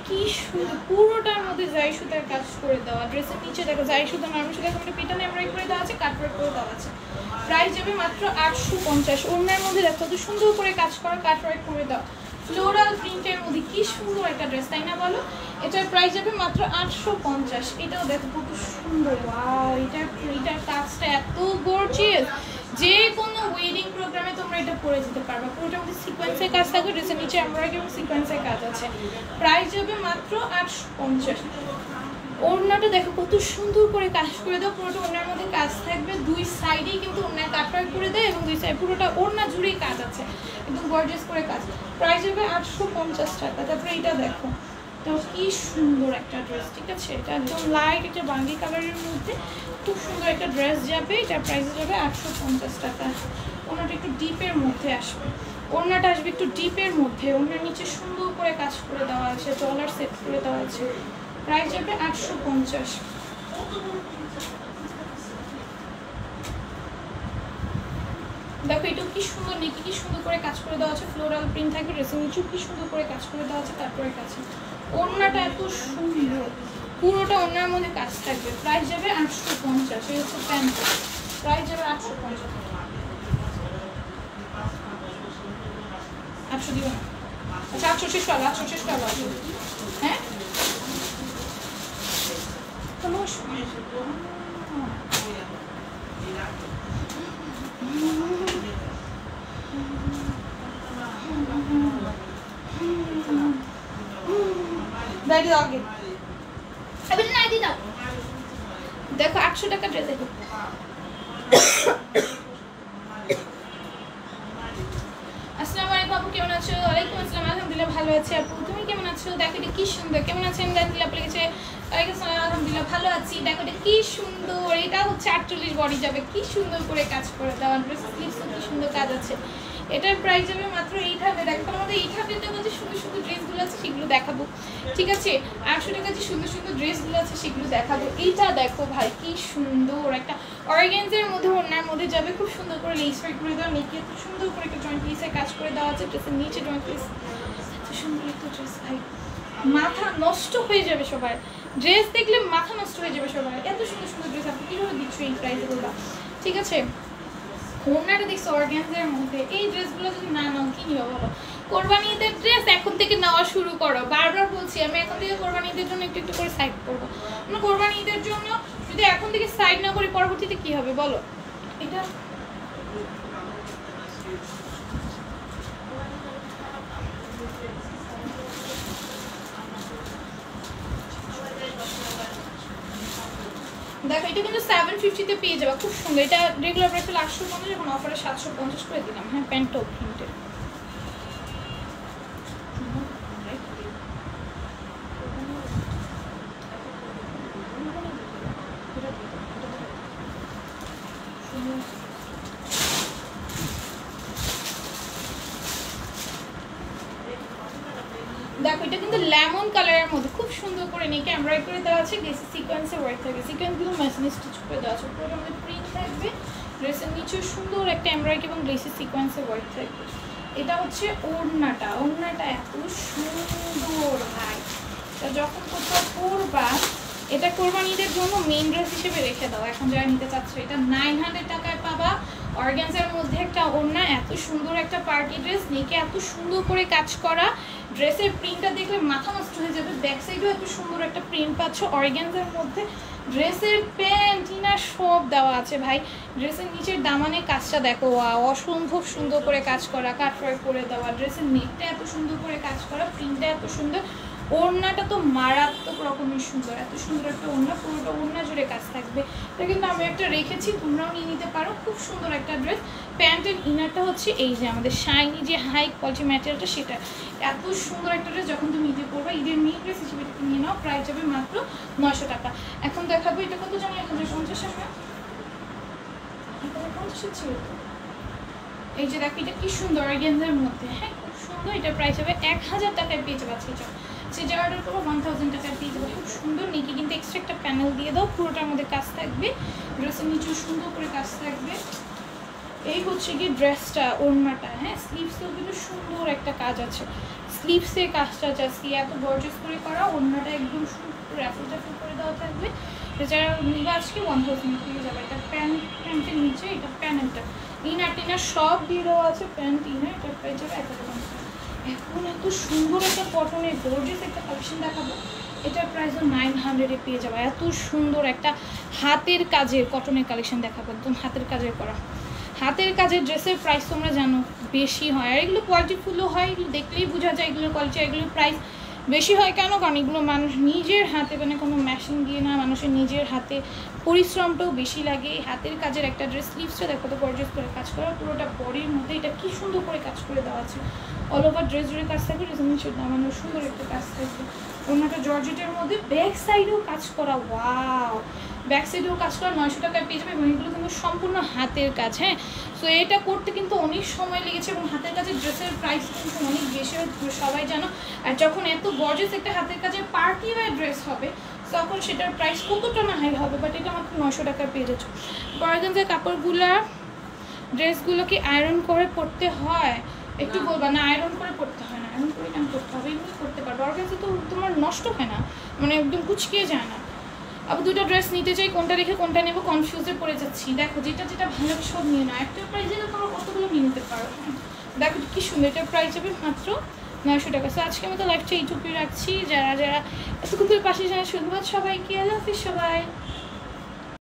কি সুন্দর, পুরোটার মধ্যে জারি সুতার কাজ করে দেওয়া। ড্রেসের নিচে দেখো জারি সুতা, নরমাল সুতা, তোমাদের পিটানে এমব্রয়ডারি করে দেওয়া আছে, কাটওয়ার্ক করে দেওয়া আছে। প্রাইস যাবে মাত্র 850। ওনার মধ্যে দেখো কত সুন্দর করে কাজ করা, কাটওয়ার্ক করে দেওয়া। ফ্লোরাল প্রিন্টের মধ্যে কি সুন্দর একটা ড্রেস, তাই না বলো? এটার প্রাইস যাবে মাত্র 850। এটাও দেখো কত সুন্দর, ওয়াও! এটার কাজটা এত গর্জিয়াস, যে কোনো ওয়েডিং প্রোগ্রামে তোমরা এটা পরে যেতে পারবে। পুরোটার মধ্যে সিকোয়েন্সের কাজ থাকবে, ড্রেসের নিচে এমব্রয়ডারি এবং সিকোয়েন্সের কাজ আছে। প্রাইস যাবে মাত্র 850। ওড়নাটা দেখো কত সুন্দর করে কাজ করে দাও, পুরোটা ওড়নার মধ্যে কাজ থাকবে, দুই সাইডেই কিন্তু ওড়নায় কাটওয়ার্ক করে দেয় এবং দুই সাইড পুরোটা ওড়না জুড়েই কাজ আছে, একদম গর্জিয়াস করে কাজ। প্রাইস যাবে 850 টাকা। তারপরে এটা দেখো, তো কি সুন্দর একটা ড্রেস, ঠিক আছে? এটা একদম লাইট একটা বাঙ্গি কালারের মধ্যে খুব সুন্দর একটা ড্রেস যাবে, এটার প্রাইস যাবে 850 টাকা। ওড়নাটা একটু ডিপের মধ্যে আসবে, ওড়নাটা আসবে একটু ডিপের মধ্যে, ওড়নার নিচে সুন্দর করে কাজ করে দেওয়া আছে, ডলার সেট করে দেওয়া আছে। প্রাইস যাবে 850। দেখো এটা কি সুন্দর, নেকি কি সুন্দর করে কাজ করে দেওয়া আছে, ফ্লোরাল প্রিন্ট থাকবে, ড্রেসের নিচে কি সুন্দর করে কাজ করে দেওয়া আছে। তারপরে কাছে ওড়নাটা এত সুন্দর, পুরোটা ওড়নার মধ্যে কাজ থাকবে। প্রাইস যাবে 850। এই হচ্ছে প্যান্ট, প্রাইস যাবে 850। 800 দিব না, আচ্ছা 800 শেষ করো, 800 শেষ করো। হ্যাঁ দেখো 800 টাকা ড্রেস। দেখো আসসালামু আলাইকুম আপু, কেমন আছো? ওয়ালাইকুম আসসালাম, আলহামদুলিল্লাহ ভালো আছি। আপু তুমি কেমন আছো? দেখো এটা কি সুন্দর, কেমন আছেন? আলহামদুলিল্লাহ আপনি লিখেছে ওয়ালাইকুম আসসালাম, আলহামদুলিল্লাহ ভালো আছি। দেখো এটা কি সুন্দর, এটা হচ্ছে 48 বডি যাবে, কি সুন্দর করে কাজ করে দেওয়া, ড্রেস স্লিভসও কি সুন্দর কাজ আছে। এটার প্রাইস যাবে মাত্র 800। দেখো আমাদের 800 টাকা যে সুন্দর সুন্দর ড্রেসগুলো আছে সেগুলো দেখাবো, ঠিক আছে? 800 টাকা যে সুন্দর সুন্দর ড্রেসগুলো আছে সেগুলো দেখাবো। এইটা দেখো ভাই কি সুন্দর একটা অর্গানজার মধ্যে, ওড়নার মধ্যে যাবে, খুব সুন্দর করে লেস ওয়ার্ক করে দেওয়া, নেকে এত সুন্দর করে একটা জয়েন্ট পিসের কাজ করে দেওয়া আছে, ড্রেসের নিচে জয়েন্ট পিস। এত সুন্দর একটা ড্রেস ভাই, মাথা নষ্ট হয়ে যাবে সবার, ড্রেস দেখলে মাথা নষ্ট হয়ে যাবে সবার। এত সুন্দর সুন্দর ড্রেস আপনি কীভাবে দিচ্ছ এই প্রাইসগুলো, ঠিক আছে? ওড়নাটা দেখছো অর্গানজার মধ্যে, এই ড্রেসগুলো যদি না নাও কি নিও বলো? কোরবানি ঈদের ড্রেস এখন থেকে নেওয়া শুরু করো, বারবার বলছি আমি, এখন থেকে কোরবানি ঈদের জন্য একটু একটু করে সাইড করবো। আমরা কোরবানি ঈদের জন্য যদি এখন থেকে সাইড না করি পরবর্তীতে কি হবে বলো? এটা দেখো এটা কিন্তু 750 পেয়ে যাবে, খুব সুন্দর। এটা রেগুলার প্রাইস 850, এখন অফারে 750 করে দিলাম। হ্যাঁ প্যান্টও প্রিন্টের। দেখো এটা কিন্তু লেমন কালারের মধ্যে খুব সুন্দর করে নেকে এমব্রয়ডারি করে দেওয়া আছে, গ্লেসি সিকোয়েন্সে ওয়ার্ক থাকবে, সিকোয়েন্সগুলো মেশিনে স্টিচ করে দেওয়া আছে, পুরোটার মধ্যে প্রিন্ট থাকবে, ড্রেসের নিচে সুন্দর একটা এমব্রয়ডারি এবং গ্লেসি সিকোয়েন্সে ওয়ার্ক থাকবে। এটা হচ্ছে ওড়নাটা, ওড়নাটা এত সুন্দর ভাই, তা যখন কোথাও পরবা এটা কোরবানিদের জন্য মেইন ড্রেস হিসেবে রেখে দাও। এখন যারা নিতে চাচ্ছ এটা 900 টাকায় পাবা, অর্গানজার মধ্যে একটা ওড়না, এত সুন্দর একটা পার্টি ড্রেস, নেকে এত সুন্দর করে কাজ করা, ড্রেসের প্রিন্টটা দেখলে মাথা নষ্ট হয়ে যাবে, ব্যাক সাইডেও এত সুন্দর একটা প্রিন্ট পাচ্ছ অর্গানজার মধ্যে, ড্রেসের প্যান্ট ইনার সব দেওয়া আছে ভাই, ড্রেসের নিচের দামানে কাজটা দেখো, অসম্ভব সুন্দর করে কাজ করা, কাটওয়ার্ক করে দেওয়া, ড্রেসের নেকটা এত সুন্দর করে কাজ করা, প্রিন্টটা এত সুন্দর, ওড়নাটা তো মারাত্মক রকমের সুন্দর, এত সুন্দর একটা ওড়না, পুরোটা ওড়না জুড়ে কাজ থাকবে। এটা কিন্তু আমি একটা রেখেছি, তোমরাও নিয়ে নিতে পারো, খুব সুন্দর একটা ড্রেস। প্যান্ট এন্ড ইনারটা হচ্ছে এই যে আমাদের শাইনি যে হাই কোয়ালিটি ম্যাটেরিয়ালটা, সেটা এত সুন্দর একটা ড্রেস, যখন তুমি ঈদে পরবা, ঈদের মেয়ে ড্রেস হিসেবে এটা নিয়ে নাও, প্রাইস যাবে মাত্র 900 টাকা। এখন দেখাবো এটা কত জানি, 1050 টাকা, 50 ছিল। এই যে দেখো এটা কি সুন্দর অর্গানজার মধ্যে, হ্যাঁ খুব সুন্দর, এটা প্রাইস হবে 1000 টাকায় পেয়ে যাবে। আজকে যে অর্ডার করবো 1000 টাকায় পেয়ে যাবো, খুব সুন্দর। নিচে কিন্তু এক্সট্রা একটা প্যানেল দিয়ে দাও, পুরোটার মধ্যে কাজ থাকবে, ড্রেসের নিচেও সুন্দর করে কাজ থাকবে। এই হচ্ছে কি ড্রেসটা, ওড়নাটা, হ্যাঁ স্লিভসেও কিন্তু সুন্দর একটা কাজ আছে, স্লিভসের কাজটা আজকে এত গর্জিয়াস করে করা, ওড়নাটা একদম সুন্দর র্যাফেল ট্যাফেল করে দেওয়া থাকবে। যারা নিবে আজকে 1000 পেয়ে যাবে। এটা প্যান্টের নিচে এটা প্যানেলটা, ইনার টিনার সব দিয়ে দেওয়া আছে, প্যান্ট ইনার, এটা প্রাইস যাবে 1050। এখন এত সুন্দর একটা কটনের গর্জিয়াস একটা কালেকশন দেখাবো, এটার প্রাইস 900-এ পেয়ে যাবে। এত সুন্দর একটা হাতের কাজের কটনের কালেকশন দেখাবো, একদম হাতের কাজের করা। হাতের কাজের ড্রেসের প্রাইস তোমরা জানো বেশি হয়, আর এগুলো কোয়ালিটিফুলও হয়, এগুলো দেখলেই বোঝা যায় এগুলোর কোয়ালিটি। এগুলোর প্রাইস বেশি হয় কেন? কারণ এগুলো মানুষ নিজের হাতে, মানে কোনো মেশিন দিয়ে না, মানুষের নিজের হাতে পরিশ্রমটাও বেশি লাগে। হাতের কাজের একটা ড্রেস, স্লিভসটা দেখো তো গর্জিয়াস করে কাজ করা, পুরোটা বডির মধ্যে এটা কি সুন্দর করে কাজ করে দেওয়া আছে। অল ওভার ড্রেস জুড়ে কাজ থাকবে, নিচের দামানো সুন্দর একটা কাজ থাকবে। অন্যটা জর্জেটের মধ্যে ব্যাক সাইডেও কাজ করা, ওয়াও, ব্যাক সাইডেও কাজ করা 900 টাকায় পেয়ে যাবে। এবং এগুলো কিন্তু সম্পূর্ণ হাতের কাজ। হ্যাঁ, সো এটা করতে কিন্তু অনেক সময় লেগেছে, এবং হাতের কাজের ড্রেসের প্রাইস কিন্তু অনেক বেশি হয়, সবাই জানো। আর যখন এত গর্জিয়াস একটা হাতের কাজের পার্টি ওয়্যার ড্রেস হবে, তখন সেটার প্রাইস কতটা না হাই হবে, বাট এটা মাত্র 900 টাকায় পেয়ে যাচ্ছে। অর্গানজার কাপড়গুলা ড্রেসগুলো কি আয়রন করে পরতে হয়? একটু বলবা না, আয়রন করে পরতে হয় না। আয়রন করে কেন করতে হবে? এমনি করতে পারবে। অর্গানজা তো তোমার নষ্ট হয় না, মানে একদম কুচকিয়ে যায় না। আবার দুটো ড্রেস নিতে চাই, কোনটা রেখে কোনটা নেবো কনফিউজে পড়ে যাচ্ছি। দেখো যেটা যেটা ভালো সব নিয়ে নাও, একটা প্রাইসে তো তোমরা কতগুলো নিয়ে নিতে পারো। দেখো কি সুন্দর, এটার প্রাইস যাবে মাত্র 900 টাকা। সো আজকে আমি তো লাইফটা এইটুকুই রাখছি। যারা যারা এতক্ষণ পাশে জানা শুনবো, সবাইকে আল্লাহ হাফিজ সবাই।